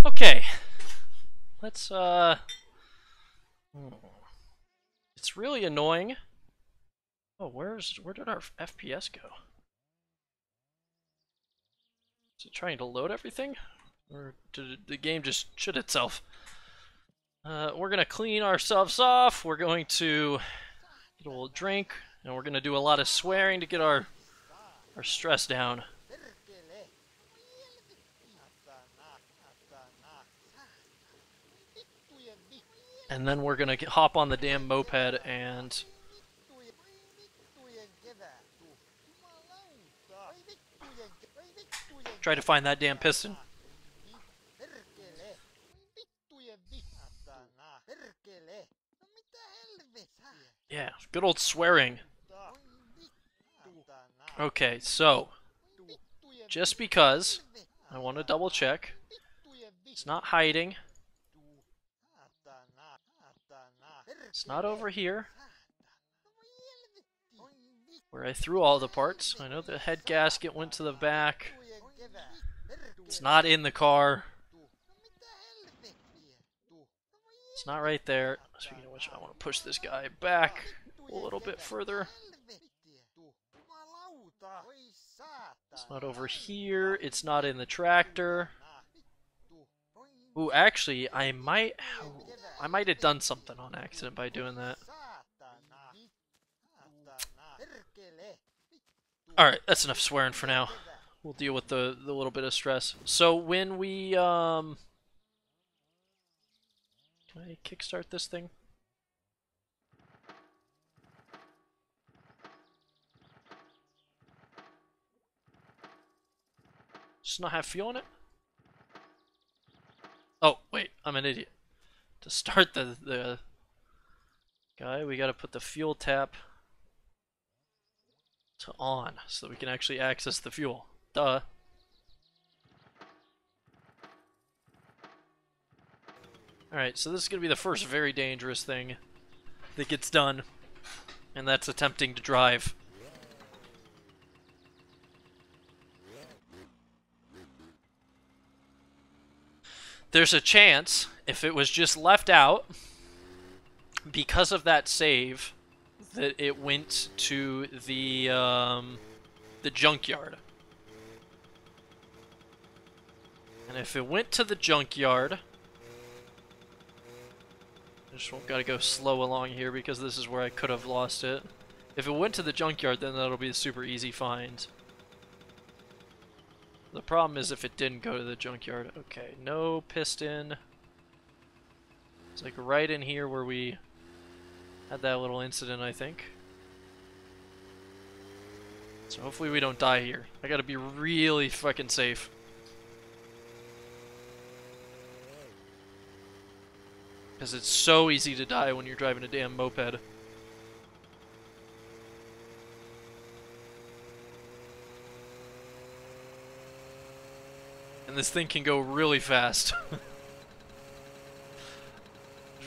Okay, let's it's really annoying. Oh, where did our FPS go? Is it trying to load everything? Or did the game just shit itself? We're gonna clean ourselves off, we're going to get a little drink, and we're gonna do a lot of swearing to get our stress down. And then we're gonna hop on the damn moped and try to find that damn piston. Yeah, good old swearing. Okay, so just because I want to double check, it's not hiding. It's not over here where I threw all the parts. I know the head gasket went to the back. It's not in the car. It's not right there. Speaking of which, I want to push this guy back a little bit further. It's not over here. It's not in the tractor. Ooh, actually, I might have done something on accident by doing that. Alright, that's enough swearing for now. We'll deal with the little bit of stress. So when we, can I kickstart this thing? Just not have fuel in it? Oh, wait, I'm an idiot. To start the guy, we gotta put the fuel tap to on so that we can actually access the fuel. Duh. Alright, so this is gonna be the first very dangerous thing that gets done, and that's attempting to drive. There's a chance, if it was just left out, because of that save, that it went to the junkyard. And if it went to the junkyard, I just gotta go slow along here because this is where I could have lost it. If it went to the junkyard, then that'll be a super easy find. The problem is if it didn't go to the junkyard. Okay, no piston. It's like right in here where we had that little incident, I think. So hopefully we don't die here. I gotta be really fucking safe. Because it's so easy to die when you're driving a damn moped. And this thing can go really fast.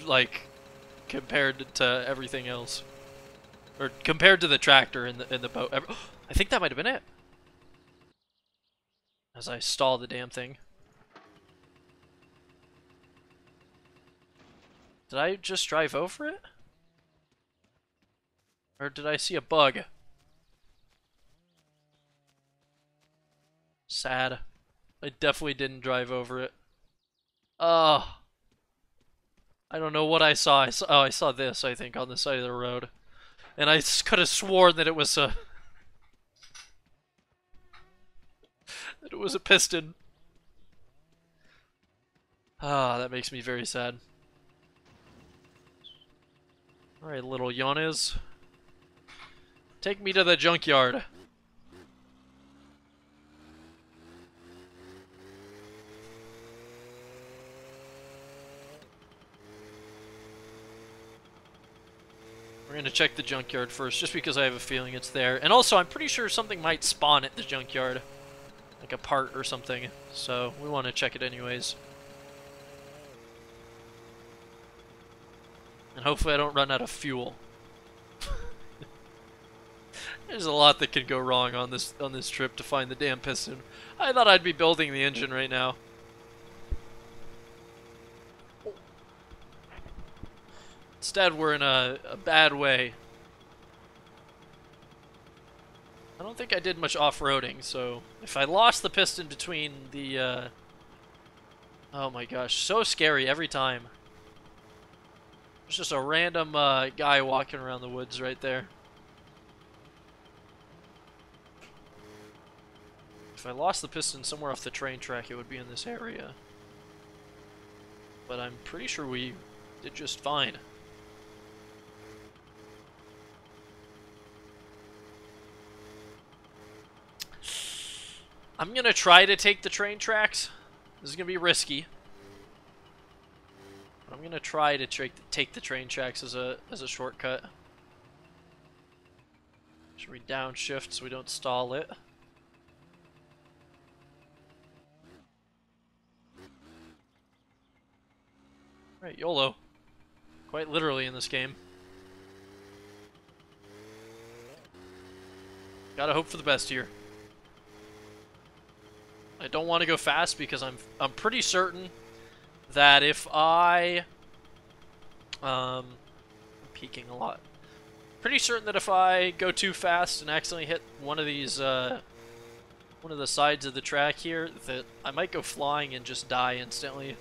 Like, compared to everything else. Or compared to the tractor and the boat. I think that might have been it. As I stall the damn thing. Did I just drive over it? Or did I see a bug? Sad. I definitely didn't drive over it. Oh. I don't know what I saw. I saw this, I think, on the side of the road. And I could have sworn that it was a... that it was a piston. Ah, that makes me very sad. Alright, little Yones. Take me to the junkyard. We're gonna check the junkyard first, just because I have a feeling it's there. And also, I'm pretty sure something might spawn at the junkyard. Like a part or something. So, we want to check it anyways. And hopefully I don't run out of fuel. There's a lot that could go wrong on this trip to find the damn piston. I thought I'd be building the engine right now. Instead, we're in a bad way. I don't think I did much off-roading, so if I lost the piston between the, oh my gosh, so scary every time. There's just a random guy walking around the woods right there. If I lost the piston somewhere off the train track, it would be in this area. But I'm pretty sure we did just fine. I'm gonna try to take the train tracks. This is gonna be risky. But I'm gonna try to take the train tracks as a shortcut. Should we downshift so we don't stall it? Right, YOLO. Quite literally in this game. Gotta hope for the best here. I don't want to go fast because I'm pretty certain that if I'm peeking a lot. Pretty certain that if I go too fast and accidentally hit one of these one of the sides of the track here, that I might go flying and just die instantly.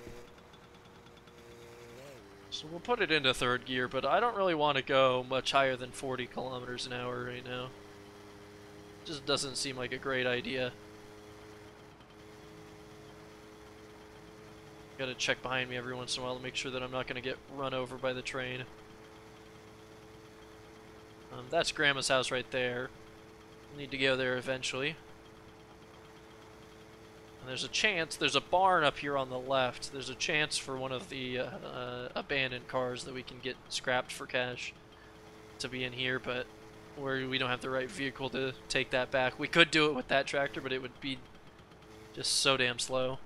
So we'll put it into third gear, but I don't really want to go much higher than 40 kilometers an hour right now. Just doesn't seem like a great idea. Gotta check behind me every once in a while to make sure that I'm not gonna get run over by the train. That's Grandma's house right there. Need to go there eventually. And there's a chance, there's a barn up here on the left. There's a chance for one of the abandoned cars that we can get scrapped for cash to be in here, but we don't have the right vehicle to take that back. We could do it with that tractor, but it would be just so damn slow.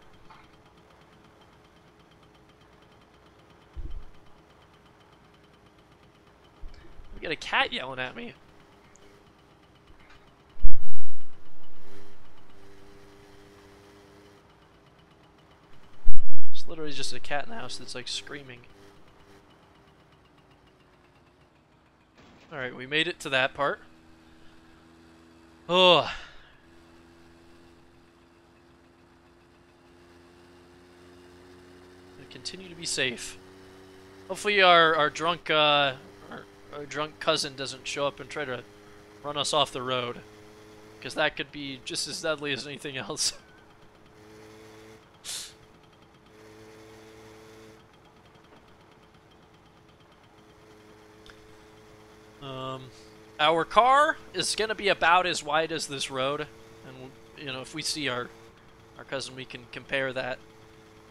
We got a cat yelling at me. It's literally just a cat in the house that's like screaming. Alright, we made it to that part. Oh. Continue to be safe. Hopefully our drunk our drunk cousin doesn't show up and try to run us off the road, because that could be just as deadly as anything else. Our car is gonna be about as wide as this road, and you know, if we see our cousin, we can compare that.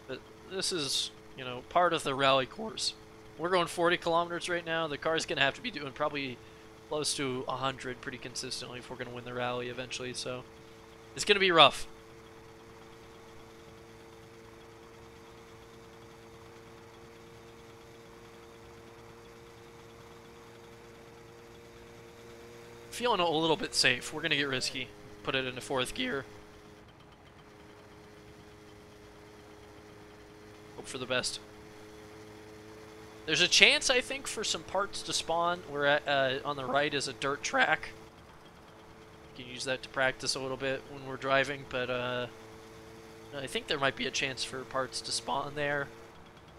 But this is, you know, part of the rally course. We're going 40 kilometers right now. The car's going to have to be doing probably close to 100 pretty consistently if we're going to win the rally eventually, so it's going to be rough. Feeling a little bit safe. We're going to get risky. Put it into fourth gear. Hope for the best. There's a chance, I think, for some parts to spawn. We're at, on the right is a dirt track. You can use that to practice a little bit when we're driving, but I think there might be a chance for parts to spawn there.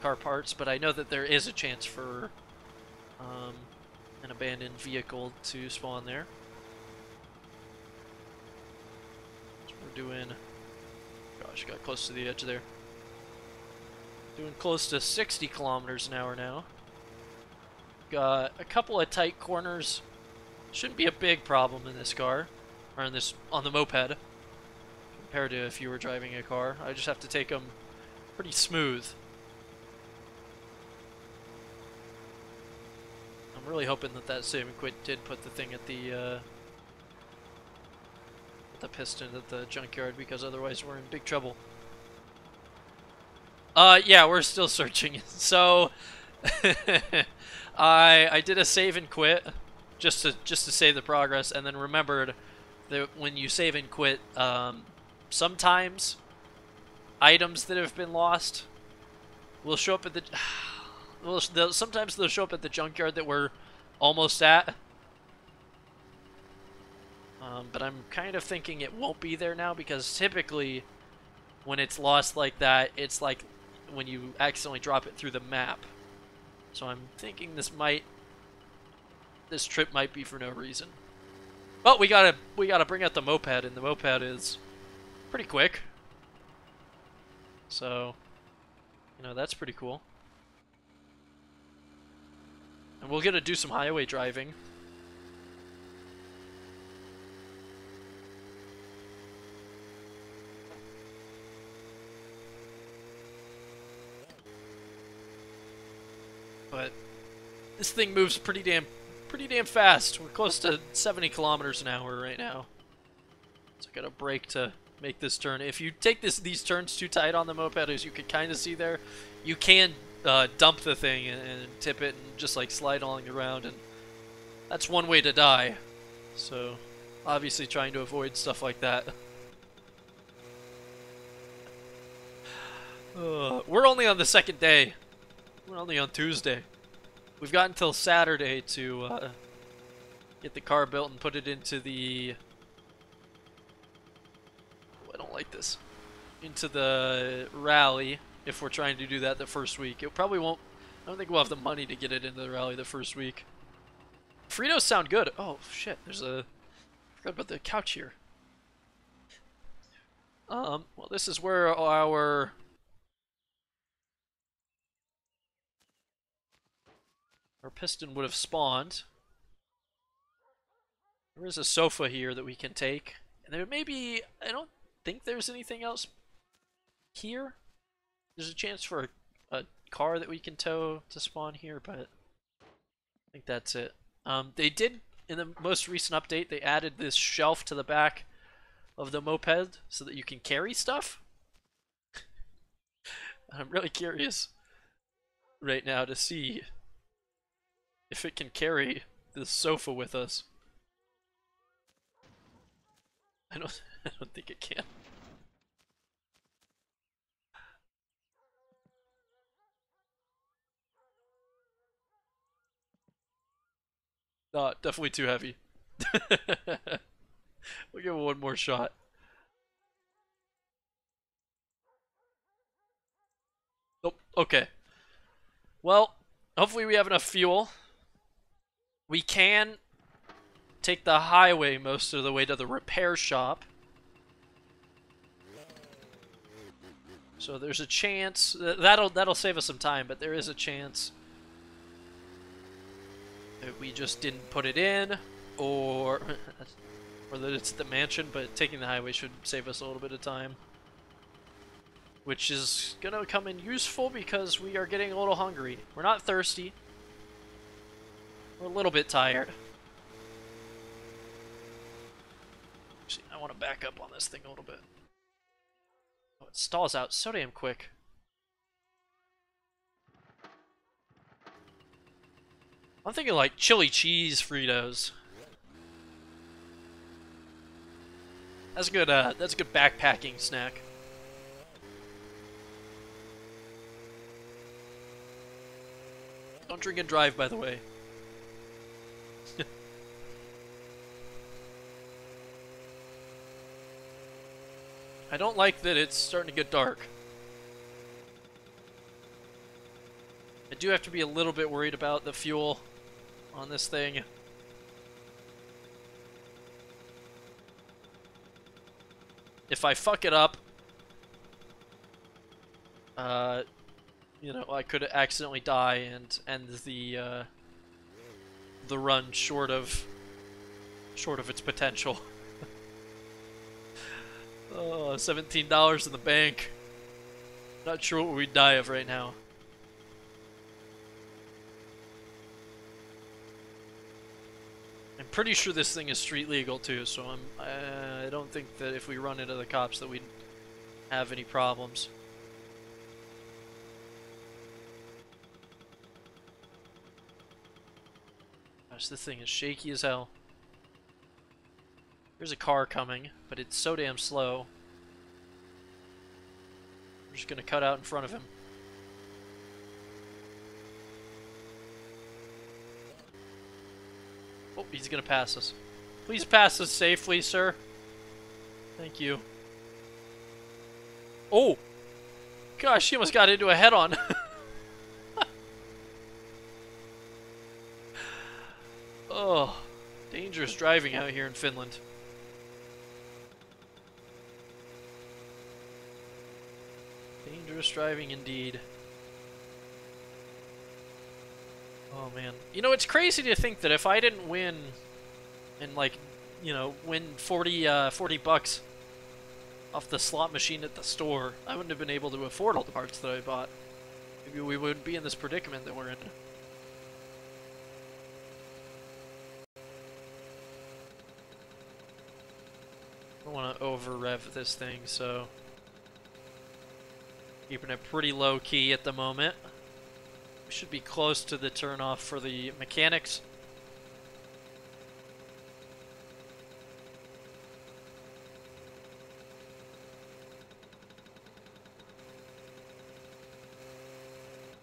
Car parts, but I know that there is a chance for an abandoned vehicle to spawn there. So we're doing... Gosh, got close to the edge there. Doing close to 60 kilometers an hour now. Got a couple of tight corners. Shouldn't be a big problem in this car, or in this on the moped, compared to if you were driving a car. I just have to take them pretty smooth. I'm really hoping that save and quit did put the thing at the piston at the junkyard, because otherwise we're in big trouble. Yeah, we're still searching. So, I did a save and quit, just to save the progress, and then remembered that when you save and quit, sometimes items that have been lost will show up at the... Well, sometimes they'll show up at the junkyard that we're almost at. But I'm kind of thinking it won't be there now because typically when it's lost like that, it's like when you accidentally drop it through the map. So I'm thinking this trip might be for no reason. But we gotta bring out the moped, and the moped is pretty quick. So, that's pretty cool. And we'll get to do some highway driving. But this thing moves pretty damn fast. We're close to 70 kilometers an hour right now. So I gotta brake to make this turn. If you take these turns too tight on the moped, as you can kind of see there, you can dump the thing and tip it and just like slide along the ground, and that's one way to die. So obviously trying to avoid stuff like that. We're only on the second day. We're only on Tuesday. We've got until Saturday to get the car built and put it into the... Oh, I don't like this. Into the rally, if we're trying to do that the first week. It probably won't... I don't think we'll have the money to get it into the rally the first week. Fritos sound good. Oh, shit. There's a... I forgot about the couch here. Well, this is where our piston would have spawned. There is a sofa here that we can take. And there may be... I don't think there's anything else here. There's a chance for a car that we can tow to spawn here, but I think that's it. They did, in the most recent update, they added this shelf to the back of the moped so that you can carry stuff. I'm really curious right now to see if it can carry this sofa with us. I don't think it can. Definitely too heavy. We'll give it one more shot. Oh, okay. Well, hopefully we have enough fuel. We can take the highway most of the way to the repair shop. So there's a chance that'll save us some time, but there is a chance that we just didn't put it in, or that it's the mansion, but taking the highway should save us a little bit of time. Which is gonna come in useful because we are getting a little hungry. We're not thirsty. We're a little bit tired. Actually, I want to back up on this thing a little bit. Oh, it stalls out so damn quick. I'm thinking like chili cheese Fritos. That's a good backpacking snack. Don't drink and drive, by the way. I don't like that it's starting to get dark. I do have to be a little bit worried about the fuel on this thing. If I fuck it up, I could accidentally die and end the run short of its potential. Oh, $17 in the bank. Not sure what we'd die of right now. I'm pretty sure this thing is street legal too, so I don't think that if we run into the cops that we'd have any problems. Gosh, this thing is shaky as hell. There's a car coming, but it's so damn slow. We're just gonna cut out in front of him. he's gonna pass us. Please pass us safely, sir. Thank you. Oh! Gosh, he almost got into a head-on. Oh, dangerous driving out here in Finland. Dangerous driving indeed. Oh man. You know, it's crazy to think that if I didn't win and like, you know, win 40 bucks off the slot machine at the store, I wouldn't have been able to afford all the parts that I bought. Maybe we wouldn't be in this predicament that we're in. I don't want to over-rev this thing, so keeping it pretty low-key at the moment. We should be close to the turn-off for the mechanics.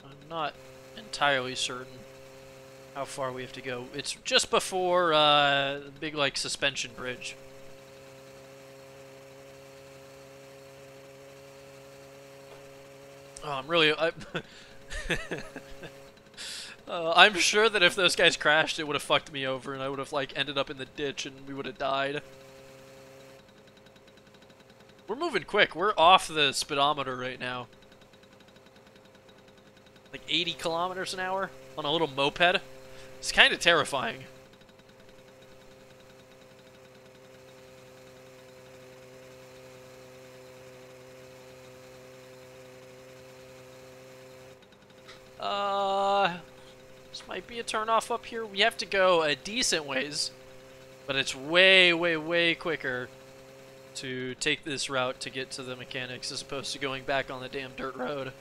I'm not entirely certain how far we have to go. It's just before the big, like, suspension bridge. Oh, I'm really... I'm sure that if those guys crashed, it would have fucked me over, and I would have, like, ended up in the ditch, and we would have died. We're moving quick. We're off the speedometer right now. Like 80 kilometers an hour on a little moped. It's kind of terrifying. This might be a turnoff up here. We have to go a decent ways, but it's way, way, way quicker to take this route to get to the mechanics as opposed to going back on the damn dirt road.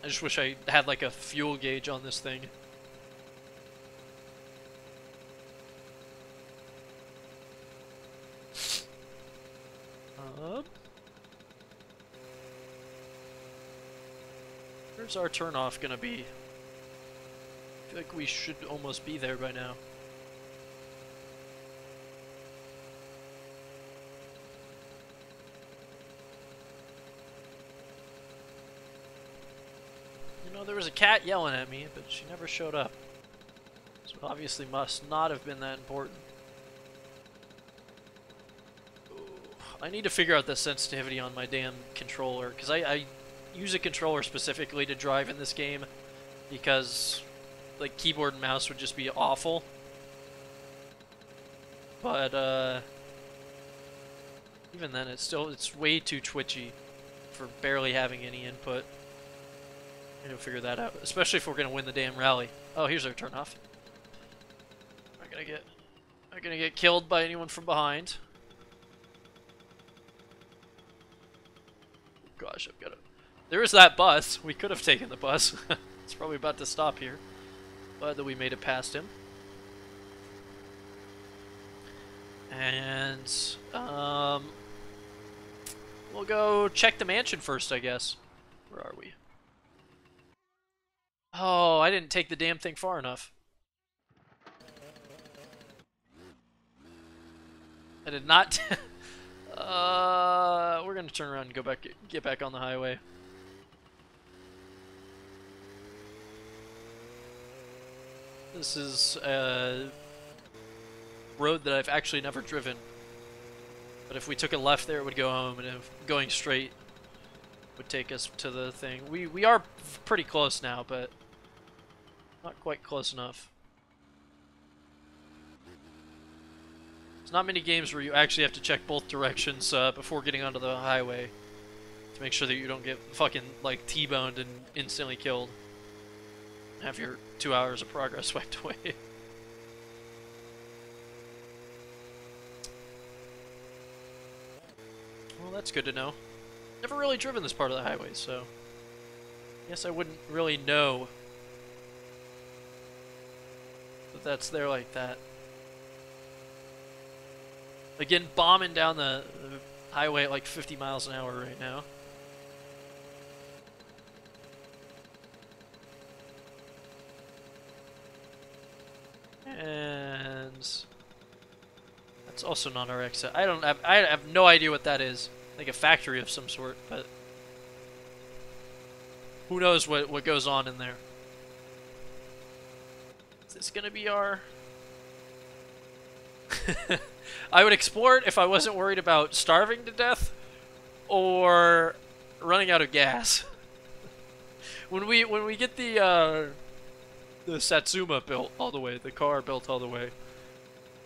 I just wish I had like a fuel gauge on this thing. Where's our turnoff gonna be? I feel like we should almost be there by now. You know, there was a cat yelling at me, but she never showed up. So it obviously must not have been that important. Ooh, I need to figure out the sensitivity on my damn controller, because I use a controller specifically to drive in this game, because like keyboard and mouse would just be awful. But even then, it's way too twitchy for barely having any input. I need to figure that out, especially if we're gonna win the damn rally. Oh, here's our turnoff. Not gonna get killed by anyone from behind. Gosh, I've got to. There is that bus. We could have taken the bus. It's probably about to stop here. Glad that we made it past him. And we'll go check the mansion first, I guess. Where are we? Oh, I didn't take the damn thing far enough. I did not. We're gonna turn around and go back, get back on the highway. This is a road that I've actually never driven. But if we took a left there, it would go home, and if going straight would take us to the thing. We are pretty close now, but not quite close enough. There's not many games where you actually have to check both directions before getting onto the highway to make sure that you don't get fucking like T-boned and instantly killed. Have your 2 hours of progress wiped away. Well, that's good to know. Never really driven this part of the highway, so I guess I wouldn't really know that that's there like that. Again, bombing down the highway at like 50 miles an hour right now. And that's also not our exit. I have no idea what that is. Like a factory of some sort, but who knows what goes on in there. Is this gonna be our... I would explore it if I wasn't worried about starving to death or running out of gas. When we get the Satsuma built all the way, the car built all the way,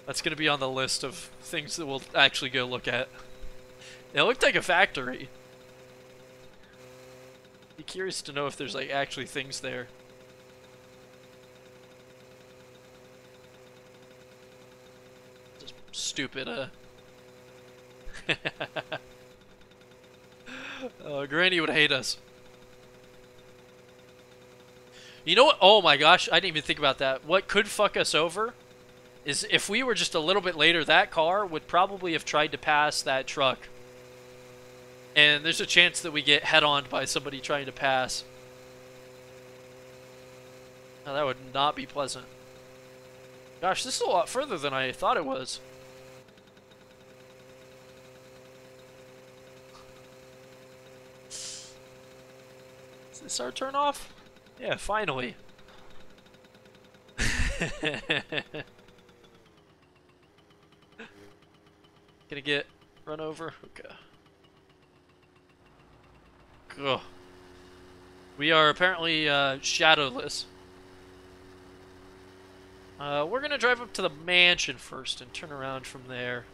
that's gonna be on the list of things that we'll actually go look at. It looked like a factory. Be curious to know if there's like actually things there. Just stupid, Granny would hate us. You know what? Oh my gosh, I didn't even think about that. What could fuck us over is if we were just a little bit later, that car would probably have tried to pass that truck. And there's a chance that we get head-on by somebody trying to pass. Now that would not be pleasant. Gosh, this is a lot further than I thought it was. Is this our turn off? Yeah, finally. Gonna get run over? Okay. Ugh. We are apparently shadowless. We're gonna drive up to the mansion first and turn around from there.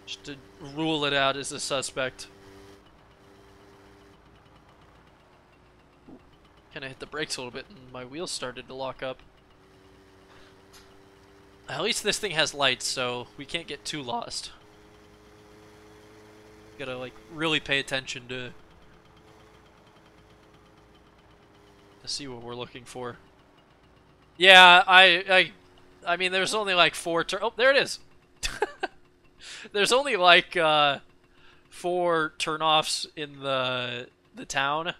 Just to rule it out as a suspect. Kinda hit the brakes a little bit and my wheels started to lock up. At least this thing has lights, so we can't get too lost. Gotta like really pay attention to see what we're looking for. Yeah, I mean there's only like 4 oh, there it is. There's only like 4 turnoffs in the town.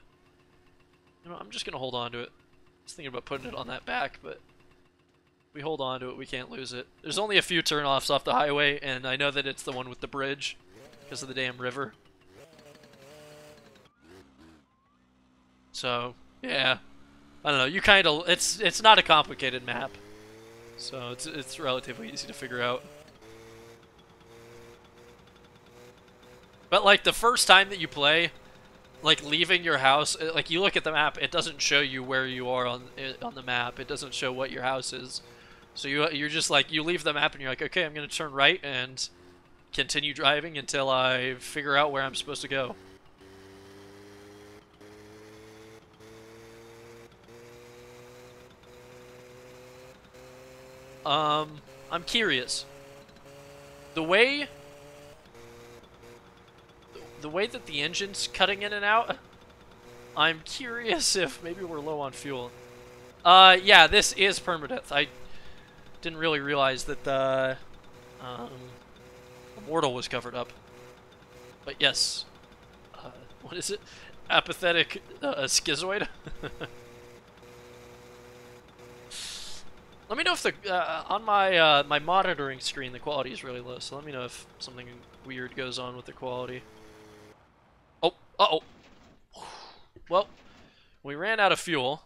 You know, I'm just gonna hold on to it. I was thinking about putting it on that back, but if we hold on to it, we can't lose it. There's only a few turnoffs off the highway, and I know that it's the one with the bridge because of the damn river. So yeah, I don't know. You kind of it's not a complicated map, so it's relatively easy to figure out. But like the first time that you play, like leaving your house, like you look at the map, it doesn't show you where you are on the map. It doesn't show what your house is. So you're just like, you leave the map and you're like, okay, I'm gonna turn right and continue driving until I figure out where I'm supposed to go. I'm curious. The way that the engine's cutting in and out, I'm curious if maybe we're low on fuel. Yeah, this is permadeath. I didn't really realize that the mortal was covered up. But yes, what is it? Apathetic schizoid? Let me know if the on my my monitoring screen the quality is really low. So let me know if something weird goes on with the quality. Oh, uh-oh. Well, we ran out of fuel.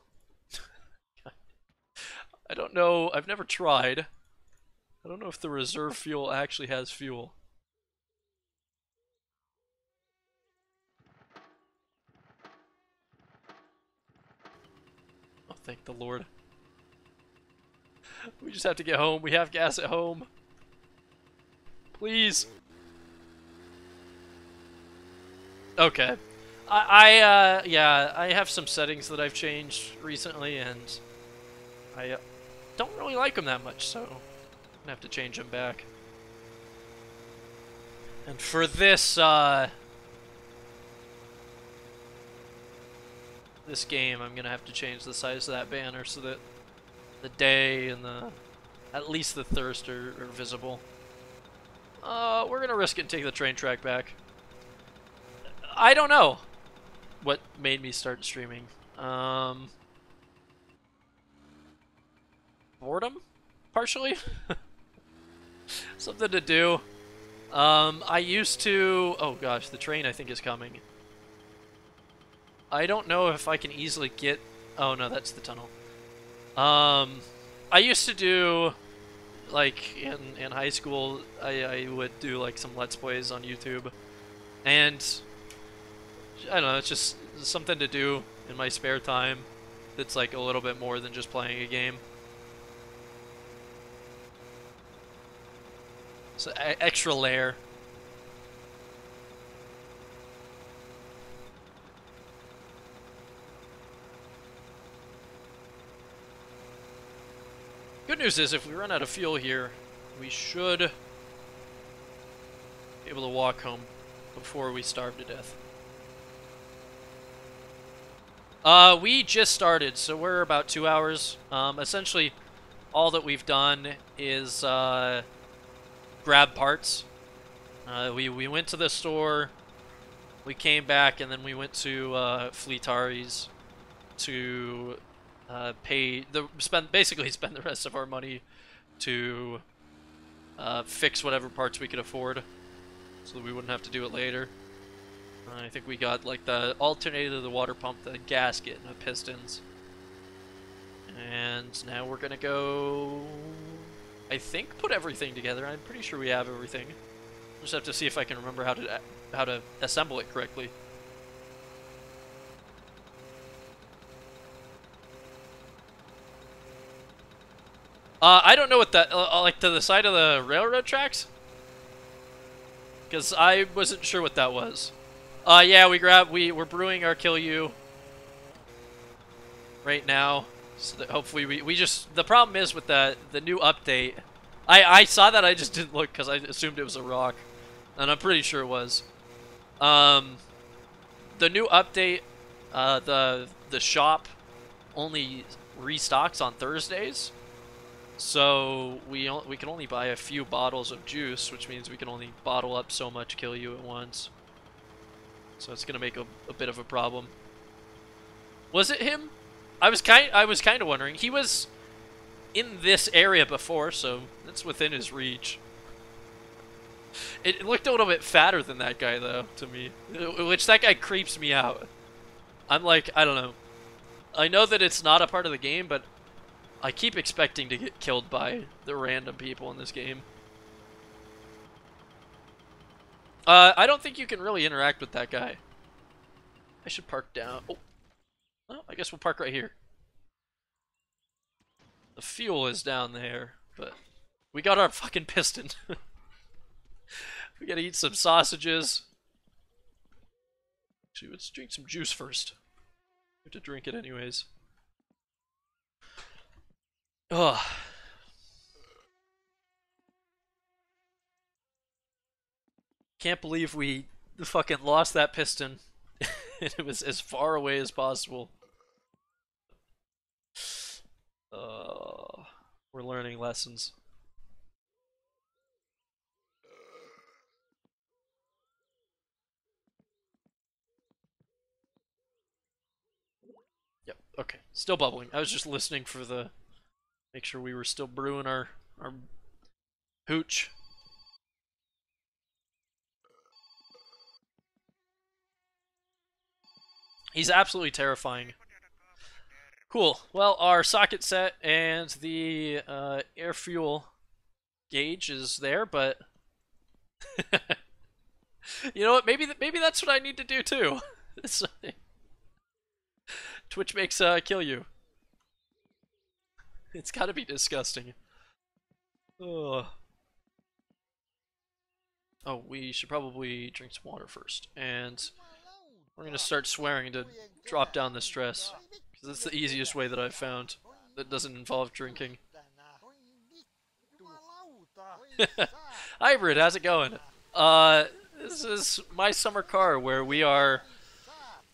I don't know. I've never tried. I don't know if the reserve fuel actually has fuel. Oh, thank the Lord. We just have to get home. We have gas at home. Please. Okay. Yeah, I have some settings that I've changed recently, and I don't really like them that much, so I'm gonna have to change them back. And for this, this game, I'm gonna have to change the size of that banner so that the day and at least the thirst are visible. We're gonna risk it and take the train track back. I don't know what made me start streaming. boredom, partially. Something to do. I used to... Oh gosh, the train I think is coming. I don't know if I can easily get... Oh no, that's the tunnel. I used to do... Like, in high school, I would do like some Let's Plays on YouTube. And... I don't know, it's just something to do in my spare time that's like a little bit more than just playing a game. So, extra layer. Good news is, if we run out of fuel here, we should be able to walk home before we starve to death. We just started, so we're about 2 hours. Essentially, all that we've done is grab parts. We went to the store, we came back, and then we went to Fleetari's to basically spend the rest of our money to fix whatever parts we could afford, so that we wouldn't have to do it later. I think we got like the alternator, the water pump, the gasket, and the pistons. And now we're gonna go, I think, put everything together. I'm pretty sure we have everything. Just have to see if I can remember how to assemble it correctly. I don't know what that like to the side of the railroad tracks, because I wasn't sure what that was. Yeah, we're brewing our Kill You right now, so that hopefully we just, the problem is with the new update, I saw that, I just didn't look because I assumed it was a rock, and I'm pretty sure it was. The new update, the shop only restocks on Thursdays, so we can only buy a few bottles of juice, which means we can only bottle up so much Kill You at once. So it's gonna make a bit of a problem. Was it him? I was kind of wondering. He was in this area before, so it's within his reach. It looked a little bit fatter than that guy, though, to me. Which, that guy creeps me out. I'm like, I don't know. I know that it's not a part of the game, but I keep expecting to get killed by the random people in this game. I don't think you can really interact with that guy. I should park down. Oh, well, I guess we'll park right here. The fuel is down there, but we got our fucking piston. We gotta eat some sausages. Actually, let's drink some juice first. We have to drink it anyways. Ugh. Can't believe we fucking lost that piston. And it was as far away as possible. We're learning lessons. Yep, okay. Still bubbling. I was just listening for the... Make sure we were still brewing our hooch. He's absolutely terrifying. Cool. Well, our socket set and the air fuel gauge is there, but you know what? Maybe that's what I need to do too. Twitch makes Kill You. It's got to be disgusting. Ugh. Oh, we should probably drink some water first, and we're gonna start swearing to drop down the stress, because it's the easiest way that I've found that doesn't involve drinking. Hybrid, how's it going? This is my summer car, where we are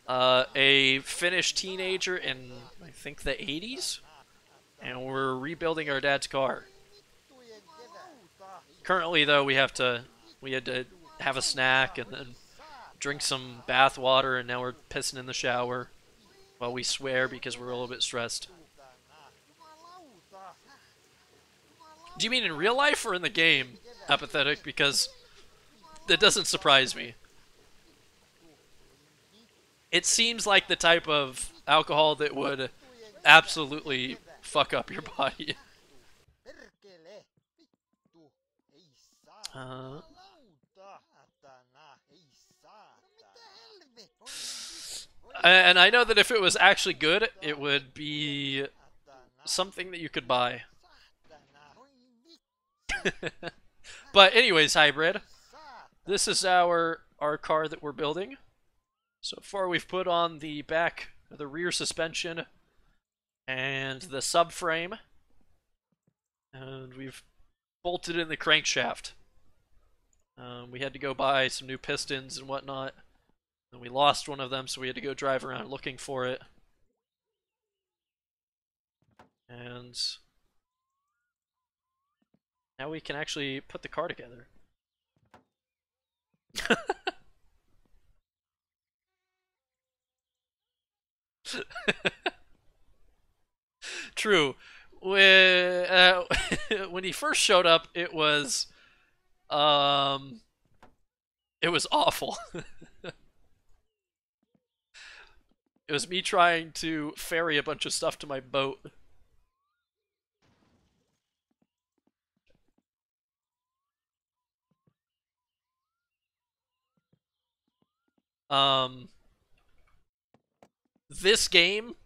a Finnish teenager in, I think, the 80s, and we're rebuilding our dad's car. Currently, though, we had to have a snack and then drink some bath water, and now we're pissing in the shower while we swear because we're a little bit stressed. Do you mean in real life or in the game? Apathetic, because that doesn't surprise me. It seems like the type of alcohol that would absolutely fuck up your body. Uh, and I know that if it was actually good, it would be something that you could buy. But anyways, hybrid, this is our car that we're building. So far, we've put on the rear suspension, and the subframe, and we've bolted in the crankshaft. We had to go buy some new pistons and whatnot, and we lost one of them, so we had to go drive around looking for it. And now we can actually put the car together. True. When, when he first showed up, um, it was awful. It was me trying to ferry a bunch of stuff to my boat. Um, this game,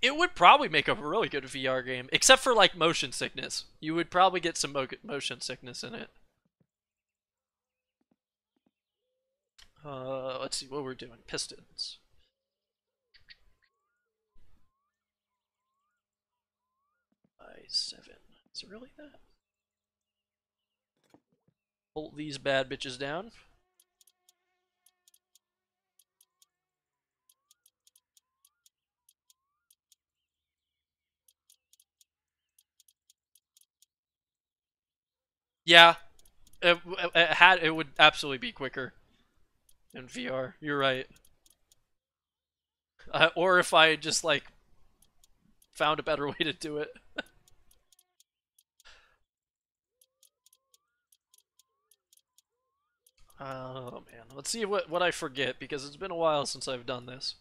it would probably make a really good VR game, except for like motion sickness. You would probably get some motion sickness in it. Let's see what we're doing. Pistons. By 7. Is it really that? Bolt these bad bitches down. Yeah, it would absolutely be quicker in VR. You're right. Or if I just like found a better way to do it. Oh man, let's see what I forget because it's been a while since I've done this.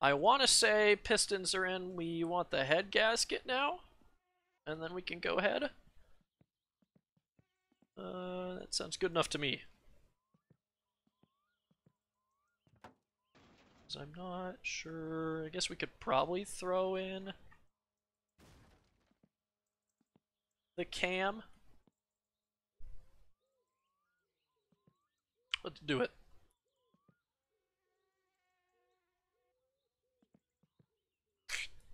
I want to say pistons are in. We want the head gasket now, and then we can go ahead. That sounds good enough to me. I'm not sure. I guess we could probably throw in the cam. Let's do it.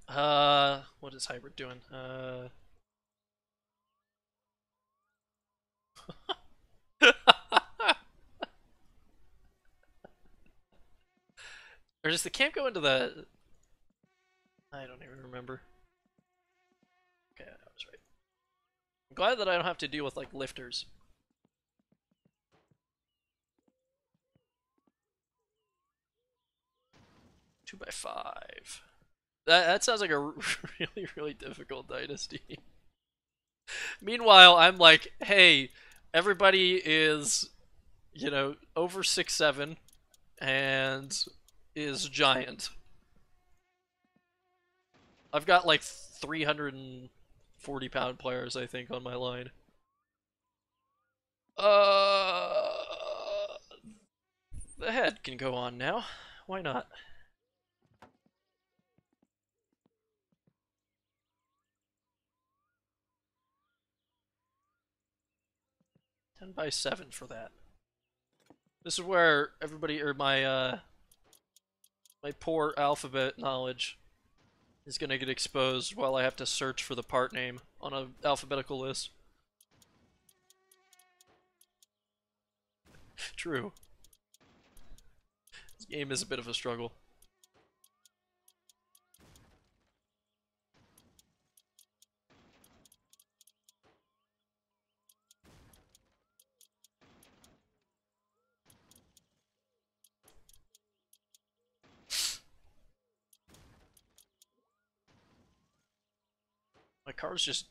What is hybrid doing? Or does the cam go into the... I don't even remember. Okay, I was right. I'm glad that I don't have to deal with, like, lifters. Two by 5. That sounds like a really, really difficult dynasty. Meanwhile, I'm like, hey, everybody is, over 6'7", and is giant. I've got like 340-pound players, I think, on my line. The head can go on now. Why not? 10 by 7 for that. This is where everybody, or my poor alphabet knowledge is gonna get exposed while I have to search for the part name on an alphabetical list. True. This game is a bit of a struggle. My car's just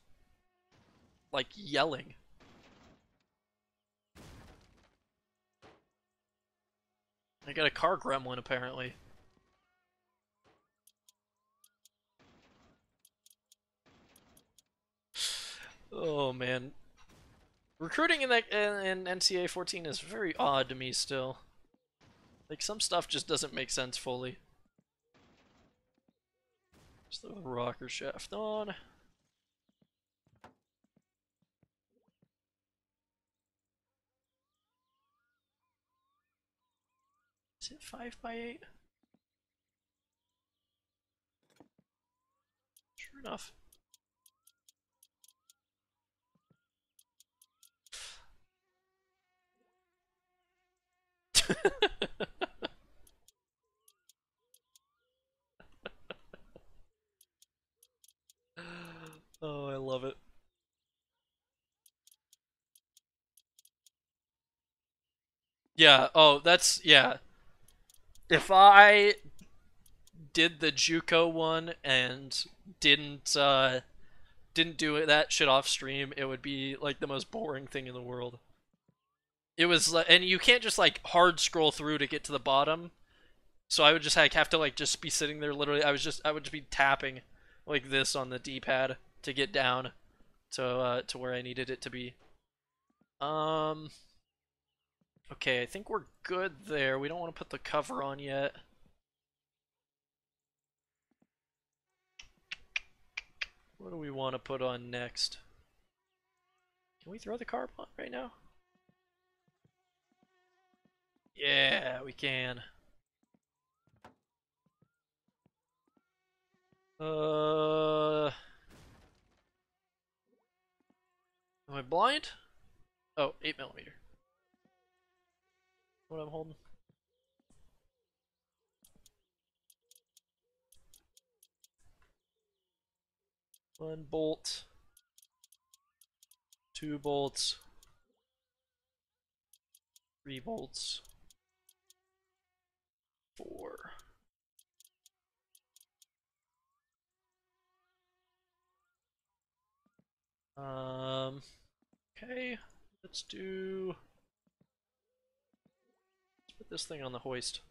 like yelling. I got a car gremlin apparently. Oh man, recruiting in NCA 14 is very odd to me still. Like some stuff just doesn't make sense fully. Just throw the rocker shaft on. Is it 5x8? Sure enough. Oh, I love it. Yeah, oh, that's, yeah. If I did the JUCO one and didn't do that shit off stream, it would be like the most boring thing in the world. It was like, and you can't just like hard scroll through to get to the bottom. So I would just like have to like just be sitting there literally. I would just be tapping like this on the D-pad to get down to where I needed it to be. Um okay, I think we're good there. We don't want to put the cover on yet. What do we want to put on next? Can we throw the carb on right now? Yeah, we can. Am I blind? Oh, 8mm. What I'm holding? One bolt. 2 bolts. 3 bolts. 4. Okay. Let's put this thing on the hoist.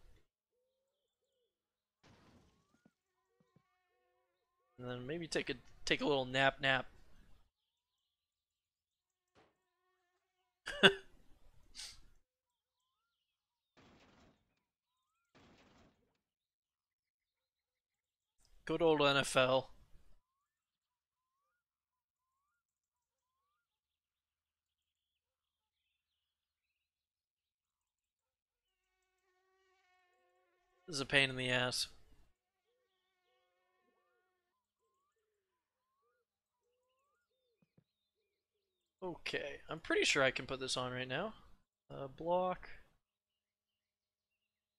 And then maybe take a little nap. Good old NFL. This is a pain in the ass. Okay, I'm pretty sure I can put this on right now. Block.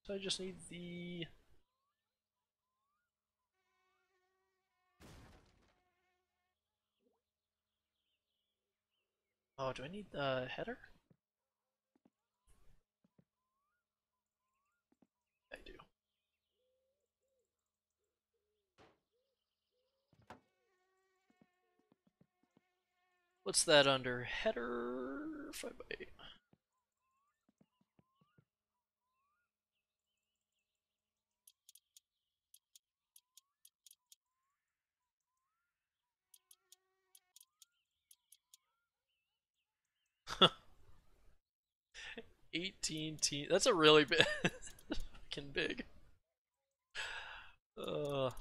So I just need the... Oh, do I need the header? I do. What's that under? Header 5x8. Huh. 18 team. That's a really big, fucking big. I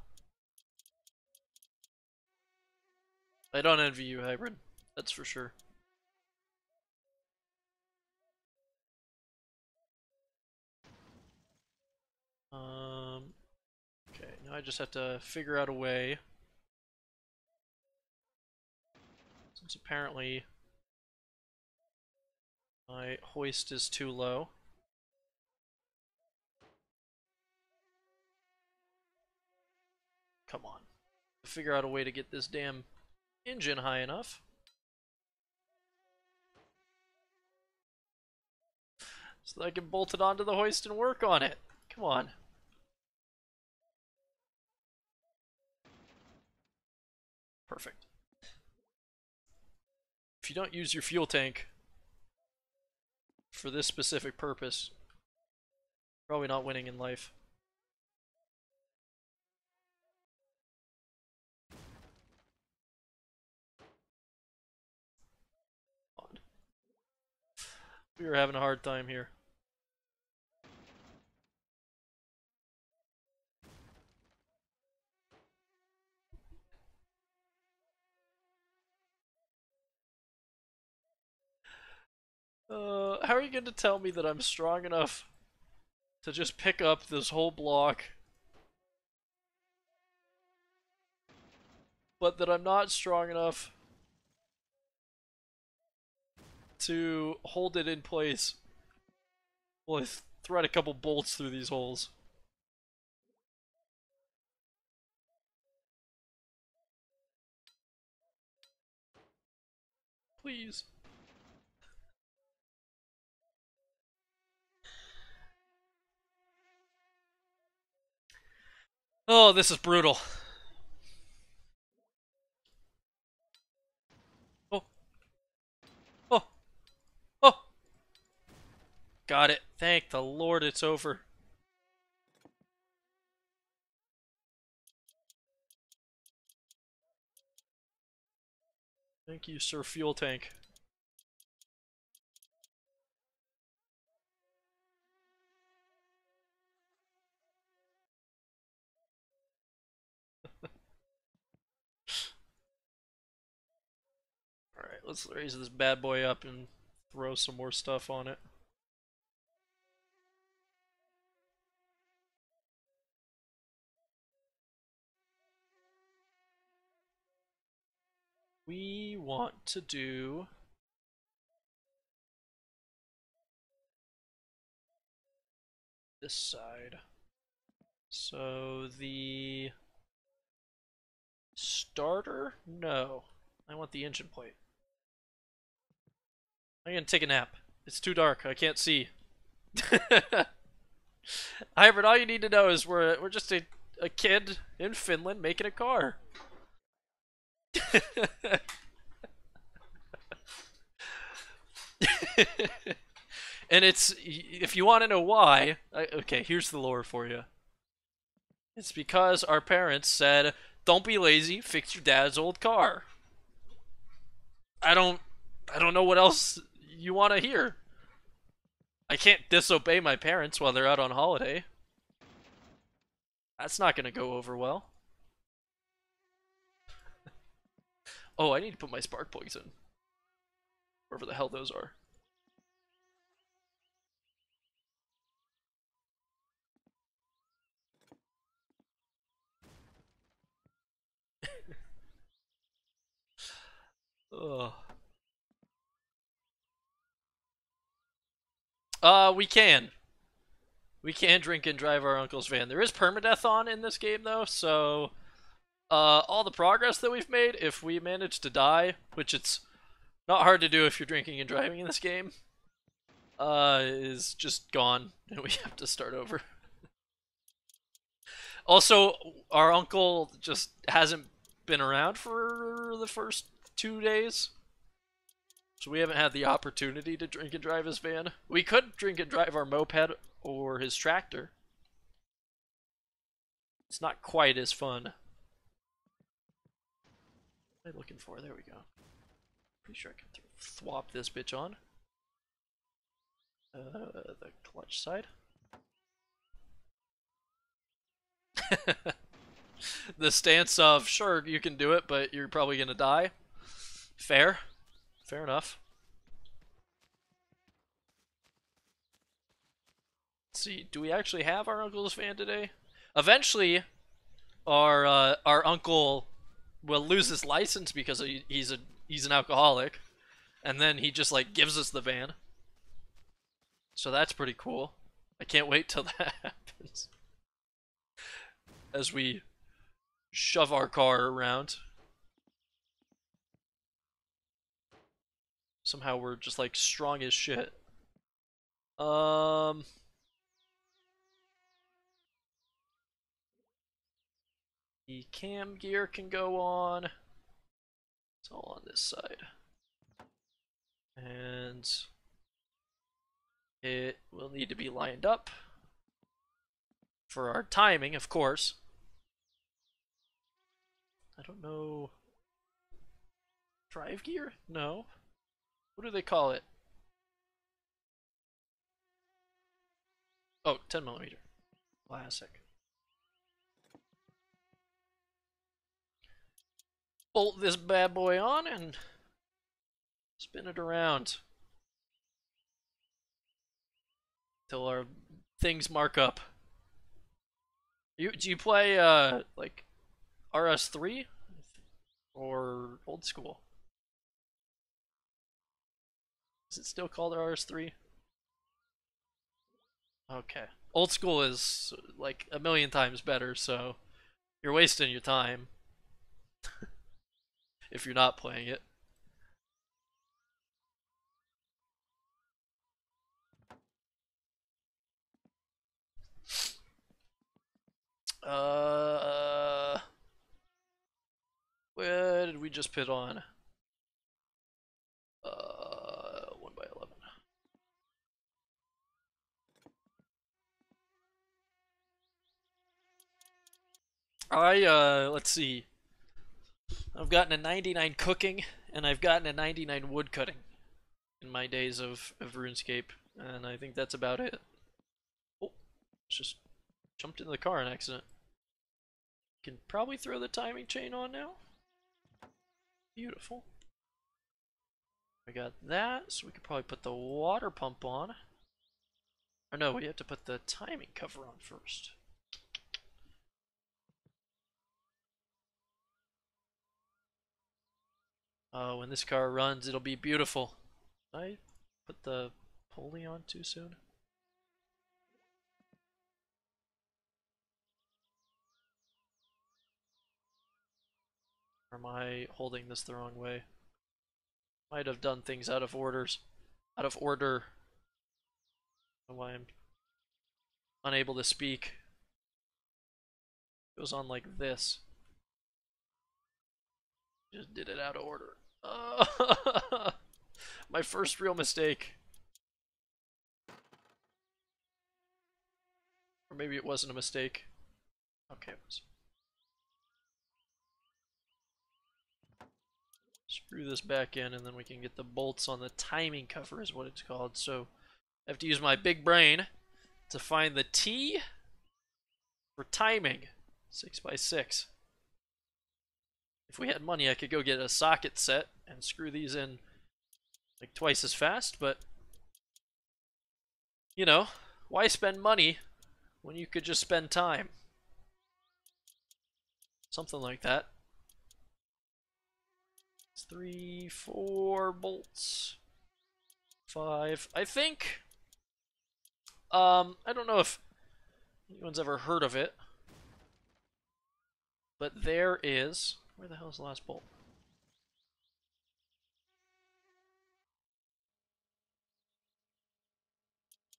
don't envy you, Hybrid. That's for sure. Okay, now I just have to figure out a way. Since apparently my hoist is too low. Come on. Figure out a way to get this damn engine high enough. So that I can bolt it onto the hoist and work on it. Come on. Perfect. if you don't use your fuel tank for this specific purpose, probably not winning in life. We were having a hard time here. How are you going to tell me that I'm strong enough to just pick up this whole block, but that I'm not strong enough to hold it in place while I thread a couple bolts through these holes? Please. Oh, this is brutal. Oh, oh, oh! Got it. Thank the Lord it's over. Thank you, Sir Fuel Tank. Alright, let's raise this bad boy up and throw some more stuff on it. We want to do this side. So the starter? No. I want the engine plate. I'm gonna take a nap. It's too dark. I can't see. Hybrid, all you need to know is we're just a kid in Finland making a car. And it's, if you want to know why, okay, here's the lore for you. It's because our parents said, "Don't be lazy, fix your dad's old car." I don't know what else you want to hear. I can't disobey my parents while they're out on holiday. That's not gonna go over well. Oh, I need to put my spark plugs in. Wherever the hell those are. Ugh. We can. We can drink and drive our uncle's van. There is permadeath on in this game, though, so all the progress that we've made, if we manage to die, which it's not hard to do if you're drinking and driving in this game, is just gone, and we have to start over. Also, our uncle just hasn't been around for the first 2 days, so we haven't had the opportunity to drink and drive his van. We could drink and drive our moped or his tractor. It's not quite as fun. What am I looking for? There we go. Pretty sure I can swap this bitch on. The clutch side. The stance of, sure, you can do it, but you're probably gonna die. Fair. Fair enough. Let's see, do we actually have our uncle's van today? Eventually, our uncle will lose his license because he's an alcoholic, and then he just like gives us the van. So that's pretty cool. I can't wait till that happens. As we shove our car around. Somehow we're just like strong as shit. The cam gear can go on. It's all on this side. And it will need to be lined up for our timing, of course. I don't know. Drive gear? No. What do they call it? Oh, 10 millimeter. Classic. Bolt this bad boy on and spin it around till our things mark up. Do you play like RS3 or old school? Is it still called RS3? Okay. Old school is like a million times better, so you're wasting your time if you're not playing it. Uh, where did we just put on? 1x11. Let's see. I've gotten a 99 cooking, and I've gotten a 99 wood cutting in my days of RuneScape, and I think that's about it. Oh, just jumped into the car in accident. Can probably throw the timing chain on now. Beautiful. We got that, so we could probably put the water pump on. Or no, we have to put the timing cover on first. Oh, when this car runs, it'll be beautiful. Did I put the pulley on too soon? Or am I holding this the wrong way? Might have done things out of orders. Out of order. I don't know why I'm unable to speak. It goes on like this. Just did it out of order. My first real mistake. Or maybe it wasn't a mistake. Okay, it was. Screw this back in and then we can get the bolts on the timing cover is what it's called. So I have to use my big brain to find the T for timing. 6x6. If we had money, I could go get a socket set and screw these in like twice as fast, but you know, why spend money when you could just spend time? Something like that. It's 3, 4 bolts. 5. I think. I don't know if anyone's ever heard of it, but there is. Where the hell is the last bolt?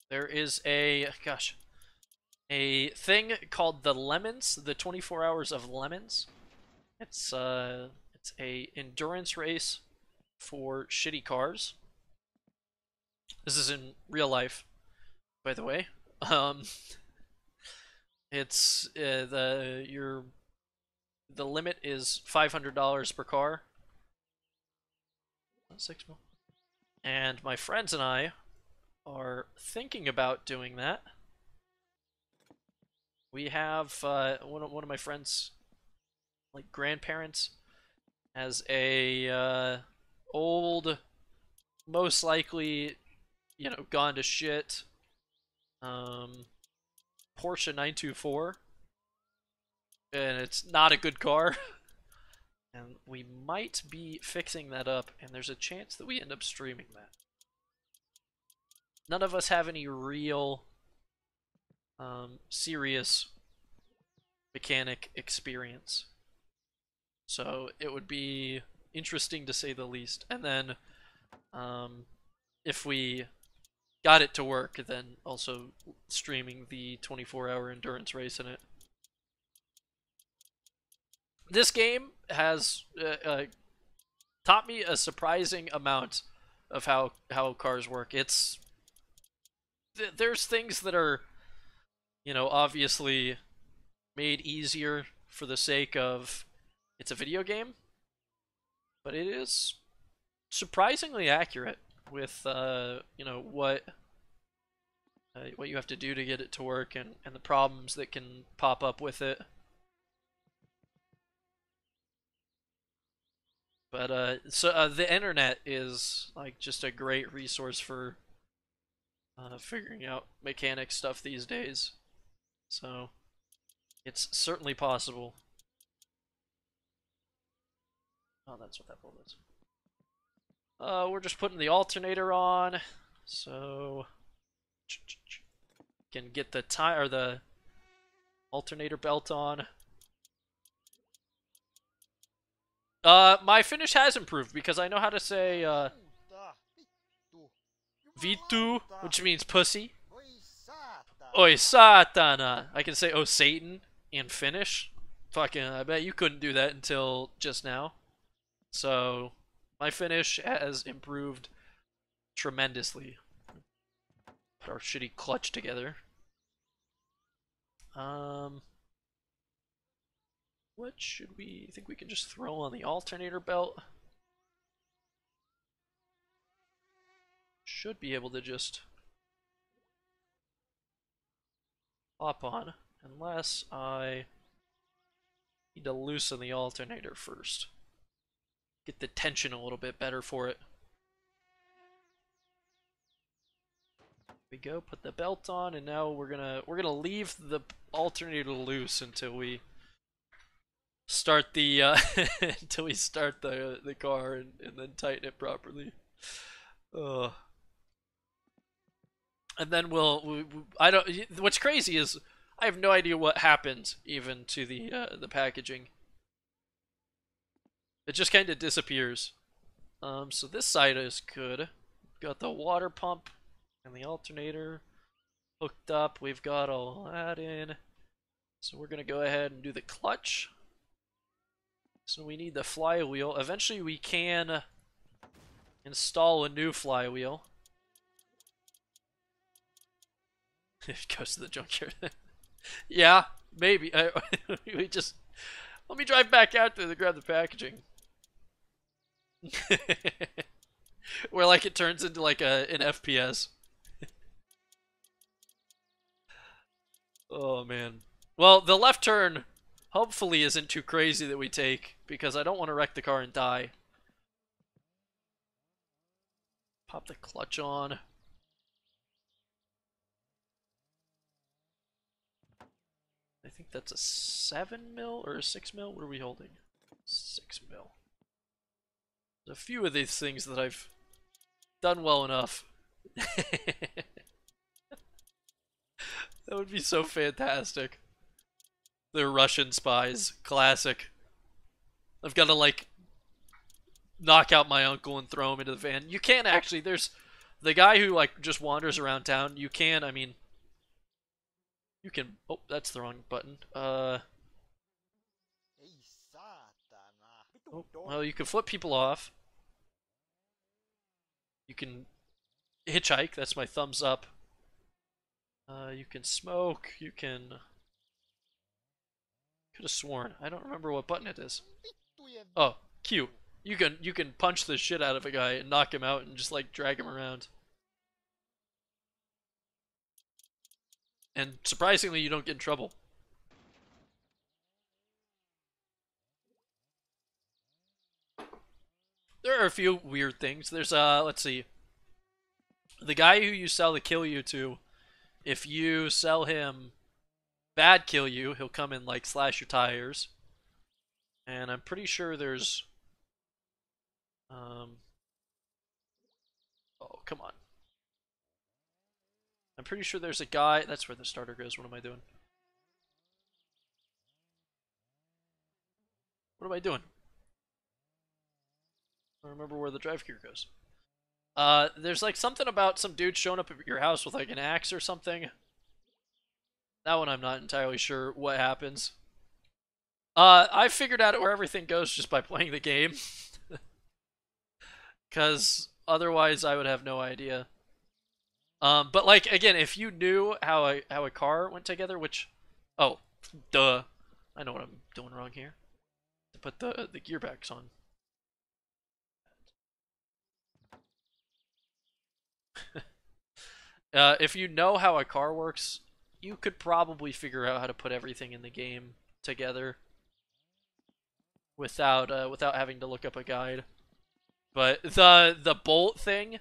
There is a a thing called the Lemons, the 24 Hours of Lemons. It's a endurance race for shitty cars. This is in real life, by the way. Um, it's the limit is $500 per car. 6 mil. And my friends and I are thinking about doing that. We have one of my friends, like grandparents, has a old, most likely, gone to shit, Porsche 924, and it's not a good car. And we might be fixing that up, and there's a chance that we end up streaming that. None of us have any real serious mechanic experience, so it would be interesting to say the least. And then if we got it to work, then also streaming the 24-hour endurance race in it. This game has taught me a surprising amount of how cars work. There's things that are, obviously made easier for the sake of it's a video game, but it is surprisingly accurate with what you have to do to get it to work, and the problems that can pop up with it. But the internet is like just a great resource for figuring out mechanic stuff these days. So it's certainly possible. Oh, that's what that bolt is. We're just putting the alternator on, so can get the tire or the alternator belt on. My finish has improved because I know how to say pt.2, which means pussy. Oi satana. I can say oh Satan and finish. Fucking, I bet you couldn't do that until just now. So my finish has improved tremendously. Put our shitty clutch together. What should we think we can just throw on the alternator belt? Should be able to just hop on, unless I need to loosen the alternator first. Get the tension a little bit better for it. There we go, put the belt on, and now we're gonna leave the alternator loose until we start the until we start the car and then tighten it properly. And then I don't. What's crazy is I have no idea what happened even to the packaging. It just kind of disappears. So this side is good. Got the water pump and the alternator hooked up. We've got all that in. So we're gonna go ahead and do the clutch. So we need the flywheel. Eventually we can install a new flywheel. It goes to the junkyard. Yeah, maybe. We just let me drive back out there to grab the packaging. Where like it turns into like an FPS. Oh man. Well, the left turn hopefully isn't too crazy that we take, because I don't want to wreck the car and die. Pop the clutch on. I think that's a 7 mil or a 6 mil. What are we holding? 6 mil. There's a few of these things that I've done well enough. That would be so fantastic. They're Russian spies. Classic. I've got to like knock out my uncle and throw him into the van. You can't actually. There's the guy who like just wanders around town. You can. I mean, you can. Oh, that's the wrong button. Oh, well, you can flip people off. You can hitchhike. That's my thumbs up. You can smoke. You can. Could have sworn. I don't remember what button it is. Oh, Q. You can punch the shit out of a guy and knock him out and just like drag him around. And surprisingly, you don't get in trouble. There are a few weird things. There's let's see. The guy who you sell the kill you to, if you sell him bad kill you, he'll come and like slash your tires. And I'm pretty sure there's oh, come on. I'm pretty sure there's a guy. That's where the starter goes. What am I doing? What am I doing? I don't remember where the drive gear goes. There's like something about some dude showing up at your house with like an axe or something. That one I'm not entirely sure what happens. I figured out where everything goes just by playing the game. Because Otherwise, I would have no idea. But like again, if you knew how a car went together, which, oh, duh, I know what I'm doing wrong here. To put the gearbacks on. If you know how a car works, you could probably figure out how to put everything in the game together without having to look up a guide. But the bolt thing,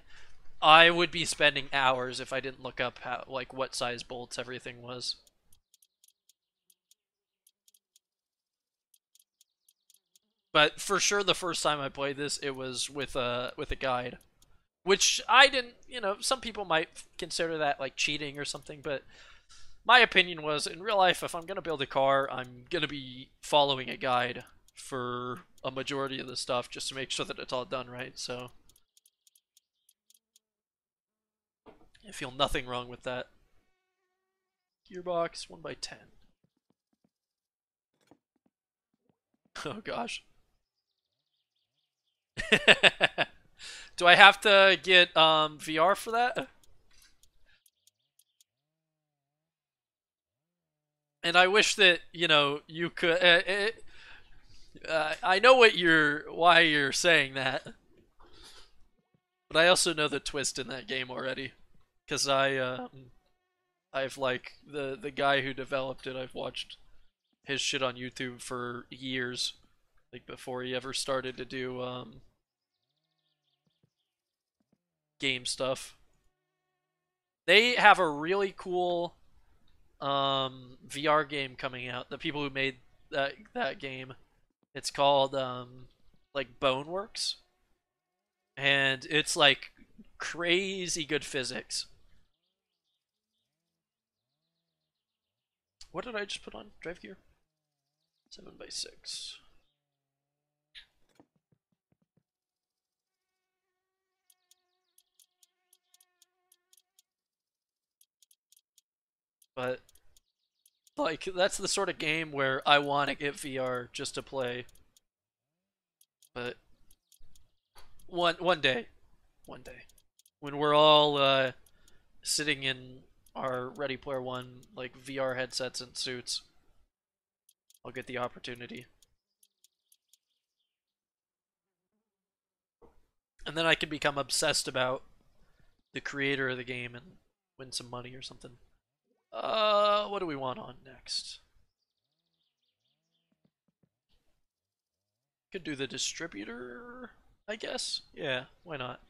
I would be spending hours if I didn't look up how like what size bolts everything was. But for sure, the first time I played this, it was with a guide, which I didn't. You know, some people might consider that like cheating or something, but my opinion was in real life, if I'm gonna build a car, I'm gonna be following a guide for a majority of the stuff just to make sure that it's all done right. So I feel nothing wrong with that. Gearbox 1x10. Oh gosh. Do I have to get VR for that? And I wish that you could. I know why you're saying that, but I also know the twist in that game already, because I've like the guy who developed it. I've watched his shit on YouTube for years, like before he ever started to do game stuff. They have a really cool VR game coming out. The people who made that game, it's called like Boneworks, and it's like crazy good physics. What did I just put on drive gear? 7x6. But like that's the sort of game where I want to get VR just to play. But one day, when we're all sitting in our Ready Player One like VR headsets and suits, I'll get the opportunity, and then I can become obsessed about the creator of the game and win some money or something. What do we want on next? Could do the distributor, I guess. Yeah, why not?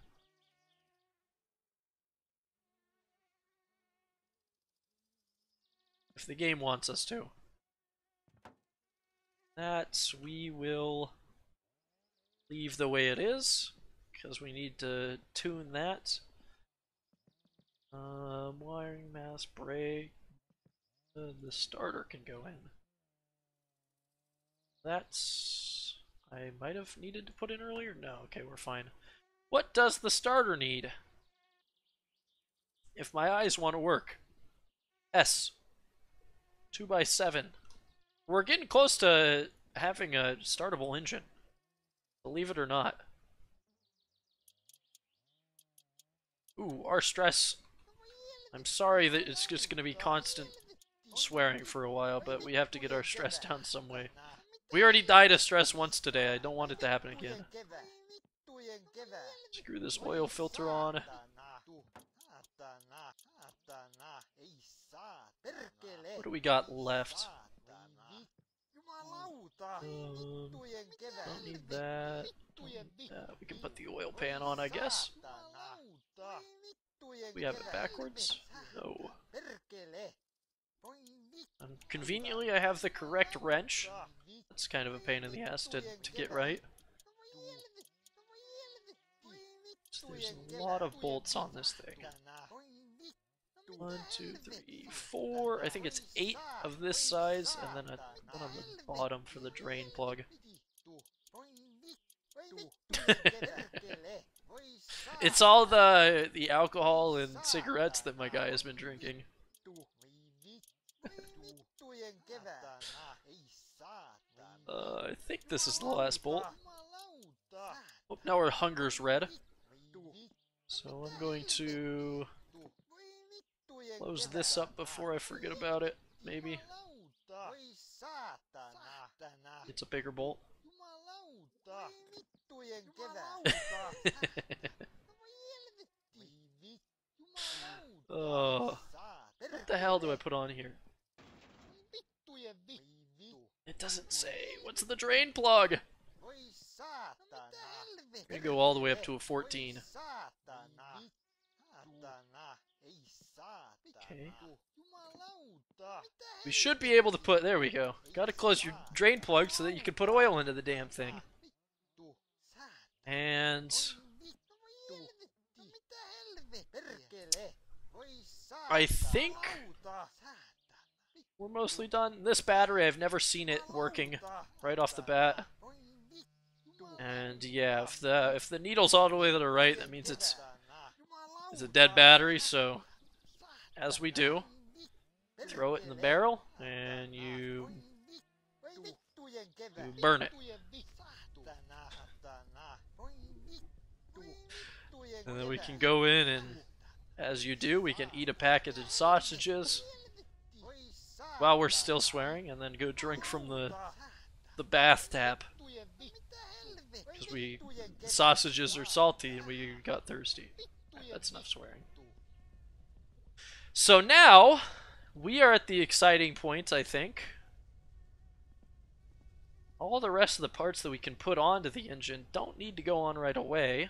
If the game wants us to. That we will leave the way it is, because we need to tune that. Wiring, mass, brake. The starter can go in. That's... I might have needed to put in earlier? No, okay, we're fine. What does the starter need? If my eyes want to work. S. 2x7. We're getting close to having a startable engine. Believe it or not. Ooh, our stress. I'm sorry that it's just going to be constant swearing for a while, but we have to get our stress down some way. We already died of stress once today. I don't want it to happen again. Screw this oil filter on. What do we got left? Don't need that. We can put the oil pan on, I guess. We have it backwards? No. Conveniently, I have the correct wrench. That's kind of a pain in the ass to get right. So there's a lot of bolts on this thing. 1, 2, 3, 4. I think it's 8 of this size, and then one on the bottom for the drain plug. It's all the alcohol and cigarettes that my guy has been drinking. I think this is the last bolt. Oh, now our hunger's red. So I'm going to close this up before I forget about it, maybe. It's a bigger bolt. Oh, what the hell do I put on here? It doesn't say. What's the drain plug? I'm gonna go all the way up to a 14. Okay. We should be able to put, there we go. Gotta close your drain plug so that you can put oil into the damn thing. And I think we're mostly done. This battery, I've never seen it working right off the bat. And yeah, if the needle's all the way to the right, that means it's a dead battery, so as we do, throw it in the barrel and you burn it. And then we can go in and, as you do, we can eat a packet of sausages while we're still swearing, and then go drink from the bath tap. Because the sausages are salty and we got thirsty. That's enough swearing. So now, we are at the exciting point, I think. All the rest of the parts that we can put onto the engine don't need to go on right away.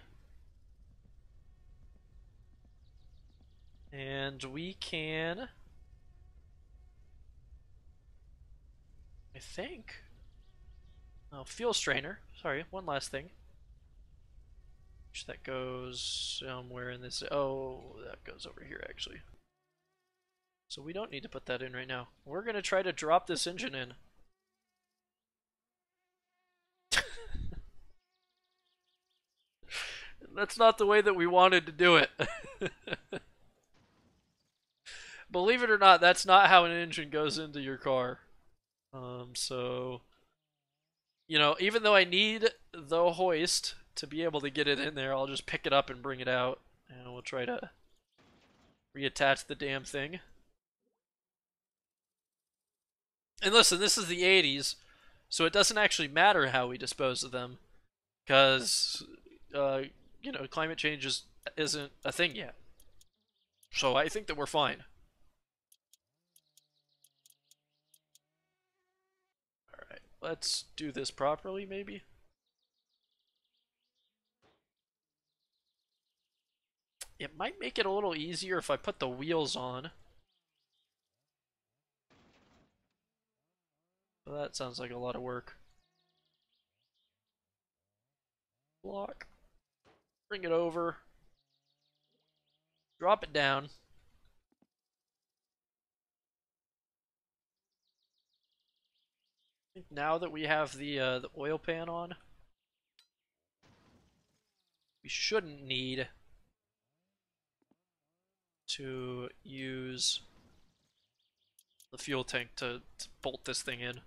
And we can, I think, oh, fuel strainer. Sorry, one last thing. That goes somewhere in this. Oh, that goes over here, actually. So we don't need to put that in right now. We're going to try to drop this engine in. That's not the way that we wanted to do it. Believe it or not, that's not how an engine goes into your car. So, you know, even though I need the hoist to be able to get it in there, I'll just pick it up and bring it out, and we'll try to reattach the damn thing. And listen, this is the 80s, so it doesn't actually matter how we dispose of them, because, you know, climate change isn't a thing yet. So I think that we're fine. Alright, let's do this properly, maybe? It might make it a little easier if I put the wheels on. Well, that sounds like a lot of work. Block. Bring it over. Drop it down. I think now that we have the oil pan on, we shouldn't need to use the fuel tank to bolt this thing in.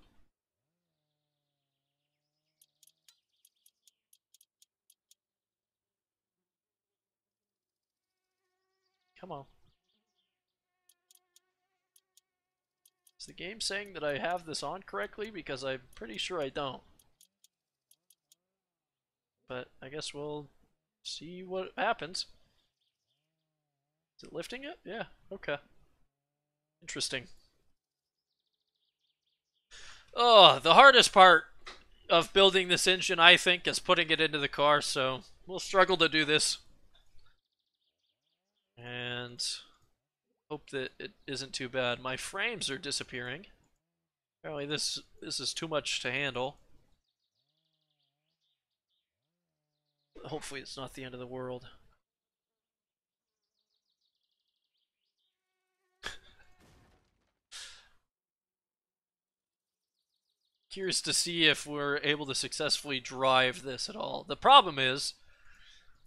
Come on. Is the game saying that I have this on correctly? Because I'm pretty sure I don't. But I guess we'll see what happens. Is it lifting it? Yeah, okay. Interesting. Oh, the hardest part of building this engine, I think, is putting it into the car, so we'll struggle to do this. And hope that it isn't too bad. My frames are disappearing. Apparently this is too much to handle. Hopefully it's not the end of the world. Curious to see if we're able to successfully drive this at all. The problem is,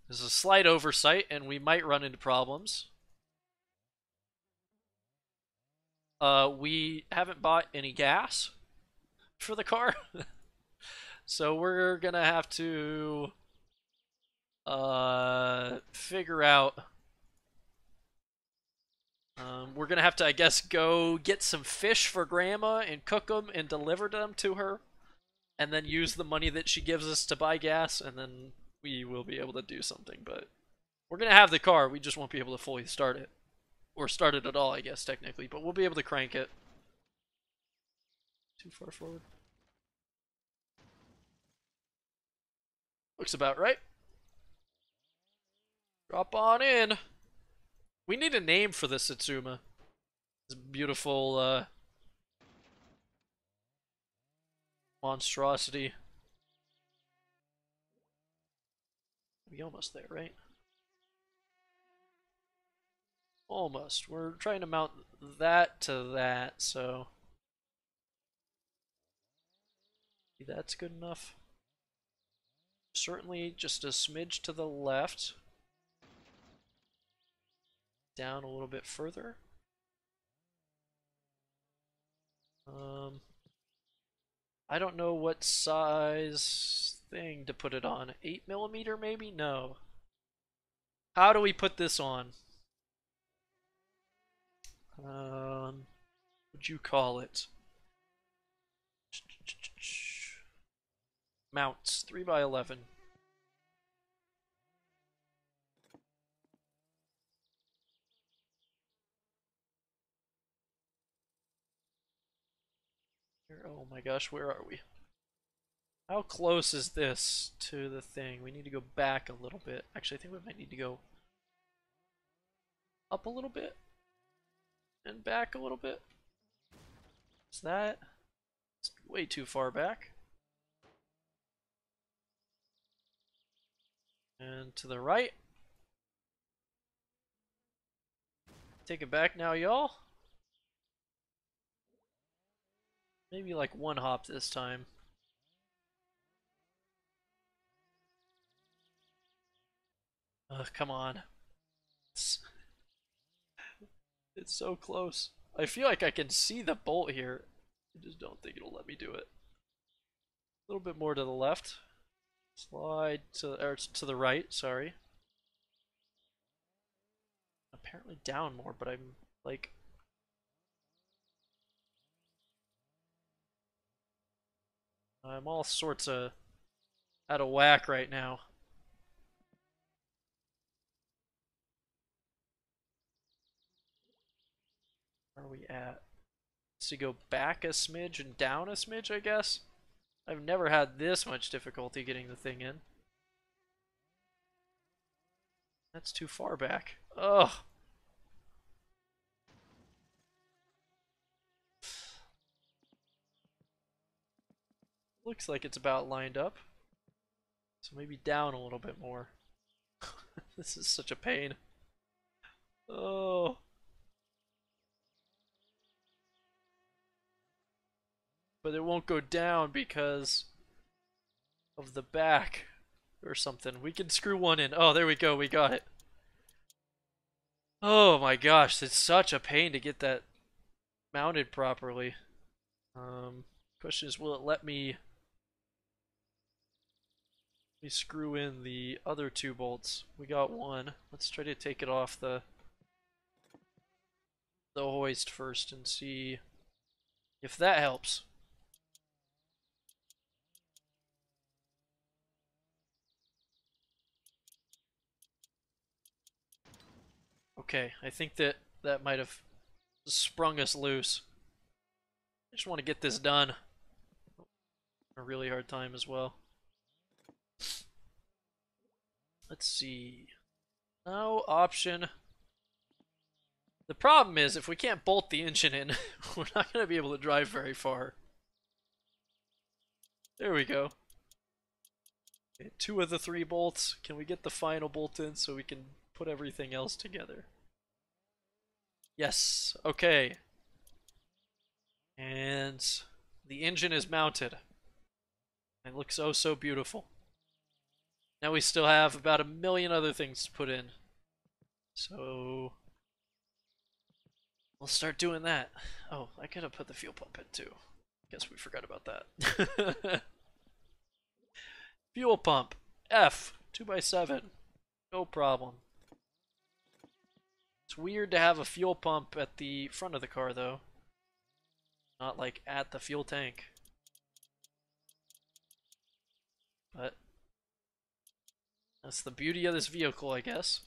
there's a slight oversight and we might run into problems. We haven't bought any gas for the car. So we're gonna have to figure out. We're gonna have to, I guess, go get some fish for Grandma and cook them and deliver them to her, and then use the money that she gives us to buy gas, and then we will be able to do something. But we're gonna have the car, we just won't be able to fully start it. Or start it at all, I guess, technically, but we'll be able to crank it. Too far forward. Looks about right. Drop on in. We need a name for this Satsuma. This beautiful, monstrosity. We almost there, right? Almost. We're trying to mount that to that, so that's good enough. Certainly just a smidge to the left. Down a little bit further. I don't know what size thing to put it on. 8mm maybe? No. How do we put this on? What'd you call it? Mounts, 3x11. Oh my gosh, where are we? How close is this to the thing? We need to go back a little bit. Actually, I think we might need to go up a little bit and back a little bit. Is that? It's way too far back. And to the right. Take it back now, y'all. Maybe like one hop this time. Come on. It's so close. I feel like I can see the bolt here. I just don't think it'll let me do it. A little bit more to the left. Slide to the right, sorry. Apparently down more, but I'm like... I'm all sorts of out of whack right now. Where are we at? To go back a smidge and down a smidge, I guess? I've never had this much difficulty getting the thing in. That's too far back. Ugh. Looks like it's about lined up. So maybe down a little bit more. This is such a pain. Oh. But it won't go down because of the back or something. We can screw one in. Oh, there we go. We got it. Oh my gosh, it's such a pain to get that mounted properly. Question is, will it let me screw in the other two bolts? We got one. Let's try to take it off the hoist first and see if that helps. Okay, I think that might have sprung us loose. I just want to get this done. A really hard time as well. Let's see. No option. The problem is, if we can't bolt the engine in, we're not going to be able to drive very far. There we go. Okay, 2 of the 3 bolts. Can we get the final bolt in so we can put everything else together? Yes. Okay. And the engine is mounted. It looks oh so beautiful. Now we still have about 1,000,000 other things to put in. So we'll start doing that. Oh, I could have put the fuel pump in too. Guess we forgot about that. Fuel pump. F. 2x7. No problem. It's weird to have a fuel pump at the front of the car, though. Not like at the fuel tank. But that's the beauty of this vehicle, I guess.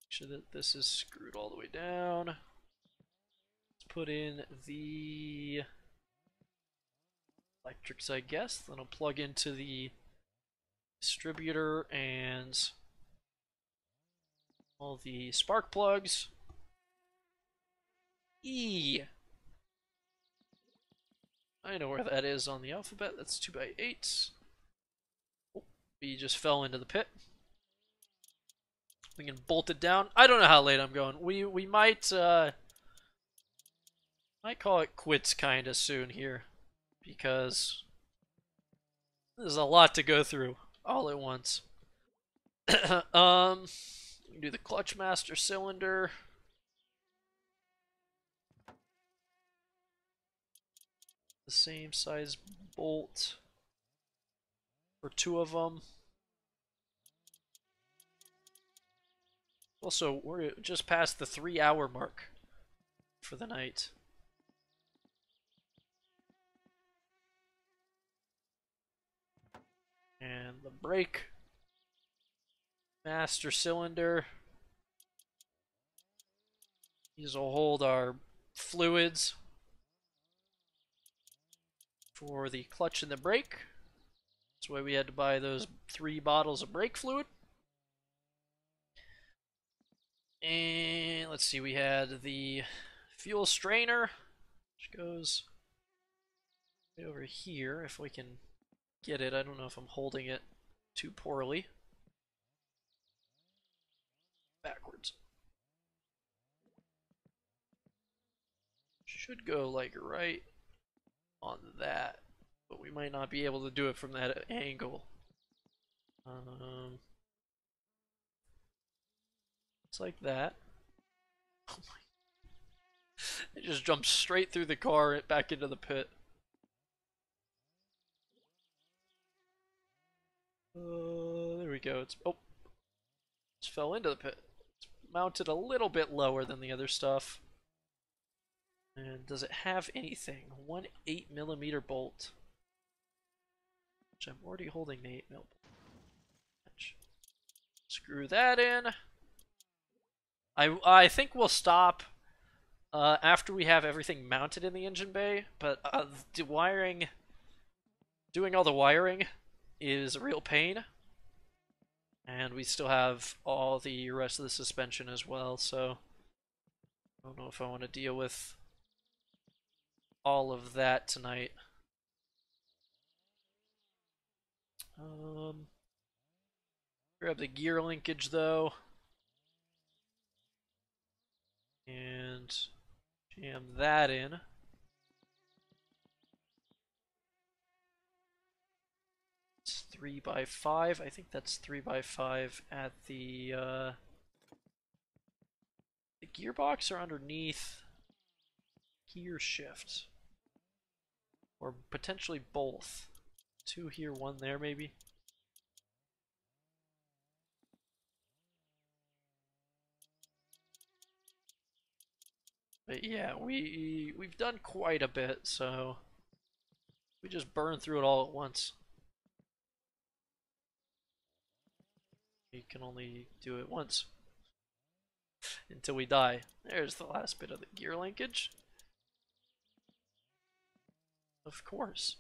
Make sure that this is screwed all the way down. Let's put in the electrics, I guess. Then I'll plug into the distributor and all the spark plugs. E. I know where that is on the alphabet. That's 2x8. Oh, B just fell into the pit. We can bolt it down. I don't know how late I'm going. We might call it quits kinda soon here, because there's a lot to go through all at once. We can do the clutch master cylinder. The same size bolt for 2 of them. Also, we're just past the 3-hour mark for the night. And the brake master cylinder. These will hold our fluids for the clutch and the brake. That's why we had to buy those 3 bottles of brake fluid. And let's see, we had the fuel strainer, which goes right over here, if we can get it. I don't know if I'm holding it too poorly. Backwards. Should go like right on that, but we might not be able to do it from that angle. It's like that. Oh my! It just jumped straight through the car and back into the pit. There we go. It's just fell into the pit. It's mounted a little bit lower than the other stuff. And does it have anything? 1 8mm bolt, which I'm already holding the 8mm bolt. Screw that in. I think we'll stop after we have everything mounted in the engine bay, but doing all the wiring is a real pain, and we still have all the rest of the suspension as well, so I don't know if I want to deal with all of that tonight. Grab the gear linkage though, and jam that in. It's 3x5. I think that's 3x5 at the gearbox or underneath gear shift, or potentially both. 2 here, 1 there, maybe. But yeah, we've done quite a bit, so we just burn through it all at once. We can only do it once until we die. There's the last bit of the gear linkage. Of course.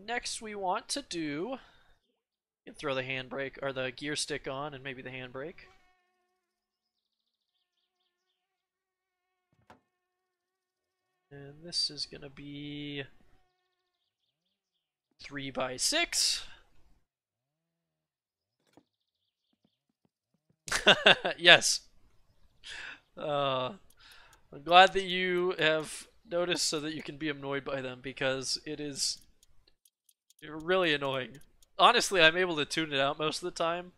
Next we want to do, you can throw the handbrake or the gear stick on and maybe the handbrake. And this is gonna be 3x6. Yes. I'm glad that you have noticed so that you can be annoyed by them, because it is really annoying. Honestly, I'm able to tune it out most of the time,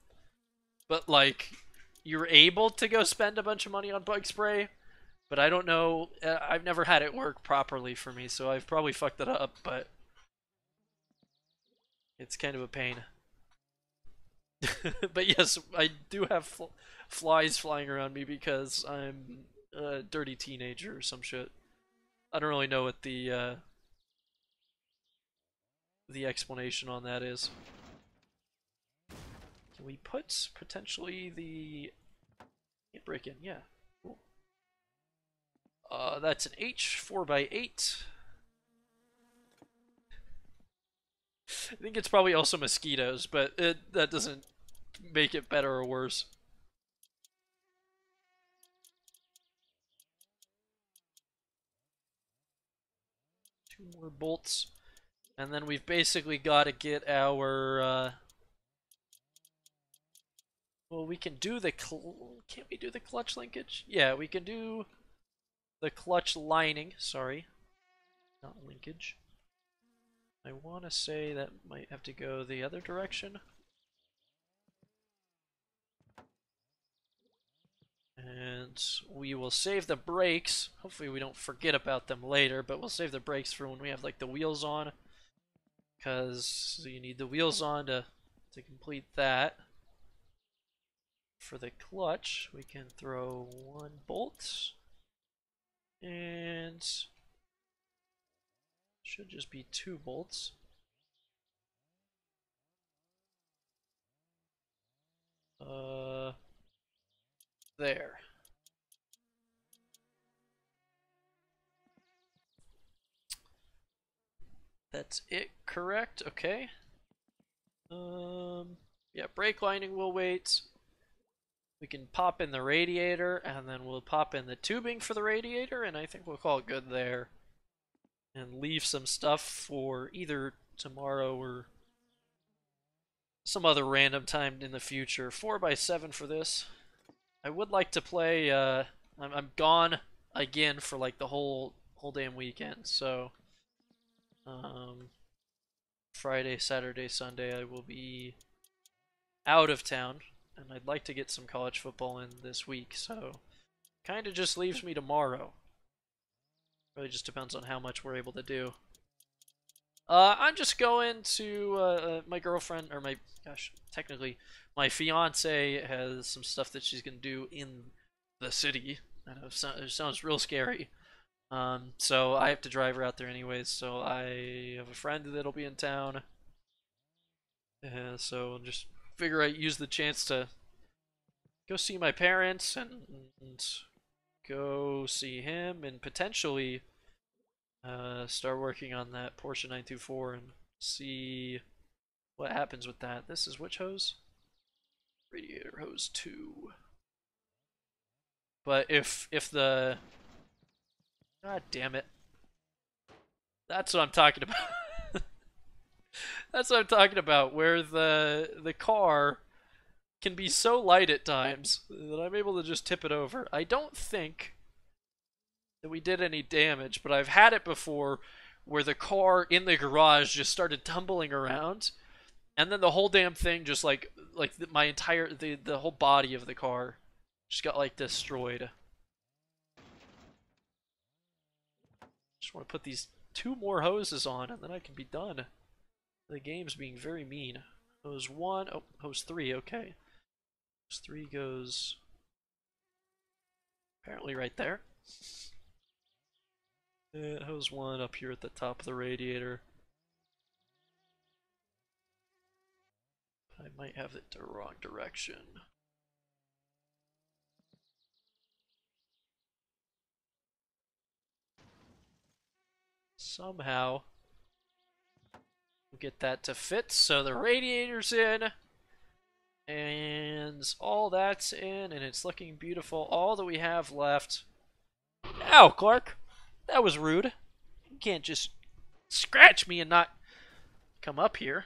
but like, you're able to go spend a bunch of money on bug spray, but I don't know, I've never had it work properly for me, so I've probably fucked it up, but It's kind of a pain. But yes, I do have flies flying around me because I'm a dirty teenager or some shit. I don't really know what the explanation on that is. Can we put potentially the break in? Yeah. Cool. That's an H 4x8. I think it's probably also mosquitoes, but that doesn't make it better or worse. Two more bolts. And then we've basically got to get our... well, we can do the... Can't we do the clutch linkage? Yeah, we can do the clutch lining. Sorry. Not linkage. I want to say that might have to go the other direction. And we will save the brakes. Hopefully we don't forget about them later, but we'll save the brakes for when we have like the wheels on. Because you need the wheels on to complete that. For the clutch, we can throw one bolt. And should just be 2 bolts. There. That's it, correct? Okay. Yeah, brake lining will wait. We can pop in the radiator, and then we'll pop in the tubing for the radiator, and I think we'll call it good there. And leave some stuff for either tomorrow or some other random time in the future. 4x7 for this. I would like to play, I'm gone again for like the whole damn weekend, so Friday, Saturday, Sunday I will be out of town, and I'd like to get some college football in this week, so kind of just leaves me tomorrow. Really just depends on how much we're able to do. I'm just going to my girlfriend, or technically my fiance has some stuff that she's gonna do in the city. I know it sounds real scary. So I have to drive her out there anyways. So I have a friend that'll be in town. So I'll just figure I'd use the chance to go see my parents and go see him and potentially start working on that Porsche 924 and see what happens with that. This is which hose? Radiator hose 2. But if the... God damn it. That's what I'm talking about. That's what I'm talking about, where the car can be so light at times that I'm able to just tip it over. I don't think that we did any damage, but I've had it before where the car in the garage just started tumbling around, and then the whole damn thing just like my entire the whole body of the car just got like destroyed. Just want to put these 2 more hoses on and then I can be done. The game's being very mean. Hose 1, oh, hose 3, okay. Hose 3 goes apparently right there. Hose 1 up here at the top of the radiator. I might have it the wrong direction. Somehow we'll get that to fit. So the radiator's in. And all that's in, and it's looking beautiful. All that we have left... Ow, Clark! That was rude. You can't just scratch me and not come up here.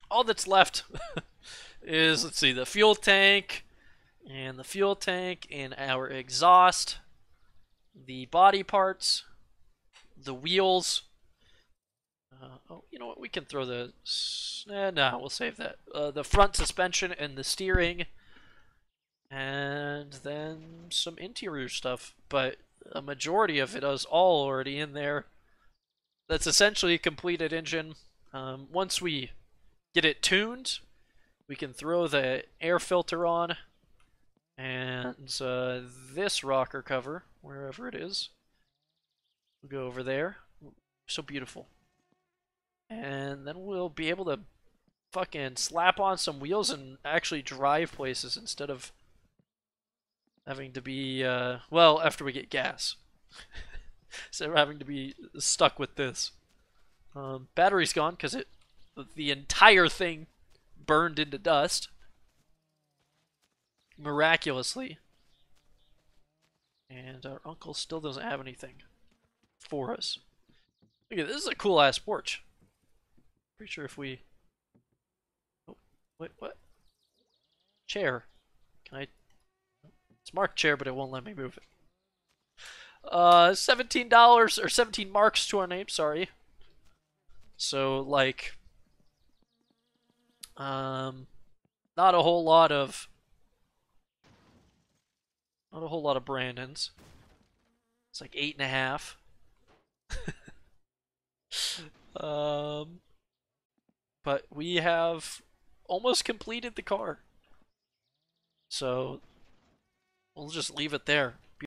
All that's left is, let's see, the fuel tank, and our exhaust, the body parts, the wheels. Oh, you know what? We can throw the... no, we'll save that. The front suspension and the steering. And then some interior stuff. But a majority of it is all already in there. That's essentially a completed engine. Once we get it tuned, we can throw the air filter on and this rocker cover, wherever it is. We'll go over there. So beautiful. And then we'll be able to fucking slap on some wheels and actually drive places instead of having to be, well, after we get gas. Instead of having to be stuck with this. Battery's gone because the entire thing burned into dust. Miraculously. And our uncle still doesn't have anything for us. Look at this, is a cool ass porch. Pretty sure if we... Oh, wait, what? Chair. Can I... It's marked chair, but it won't let me move it. $17 or 17 marks to our name, sorry. So, like... not a whole lot of... Not a whole lot of Brandons. It's like 8.5. But we have almost completed the car. So we'll just leave it there.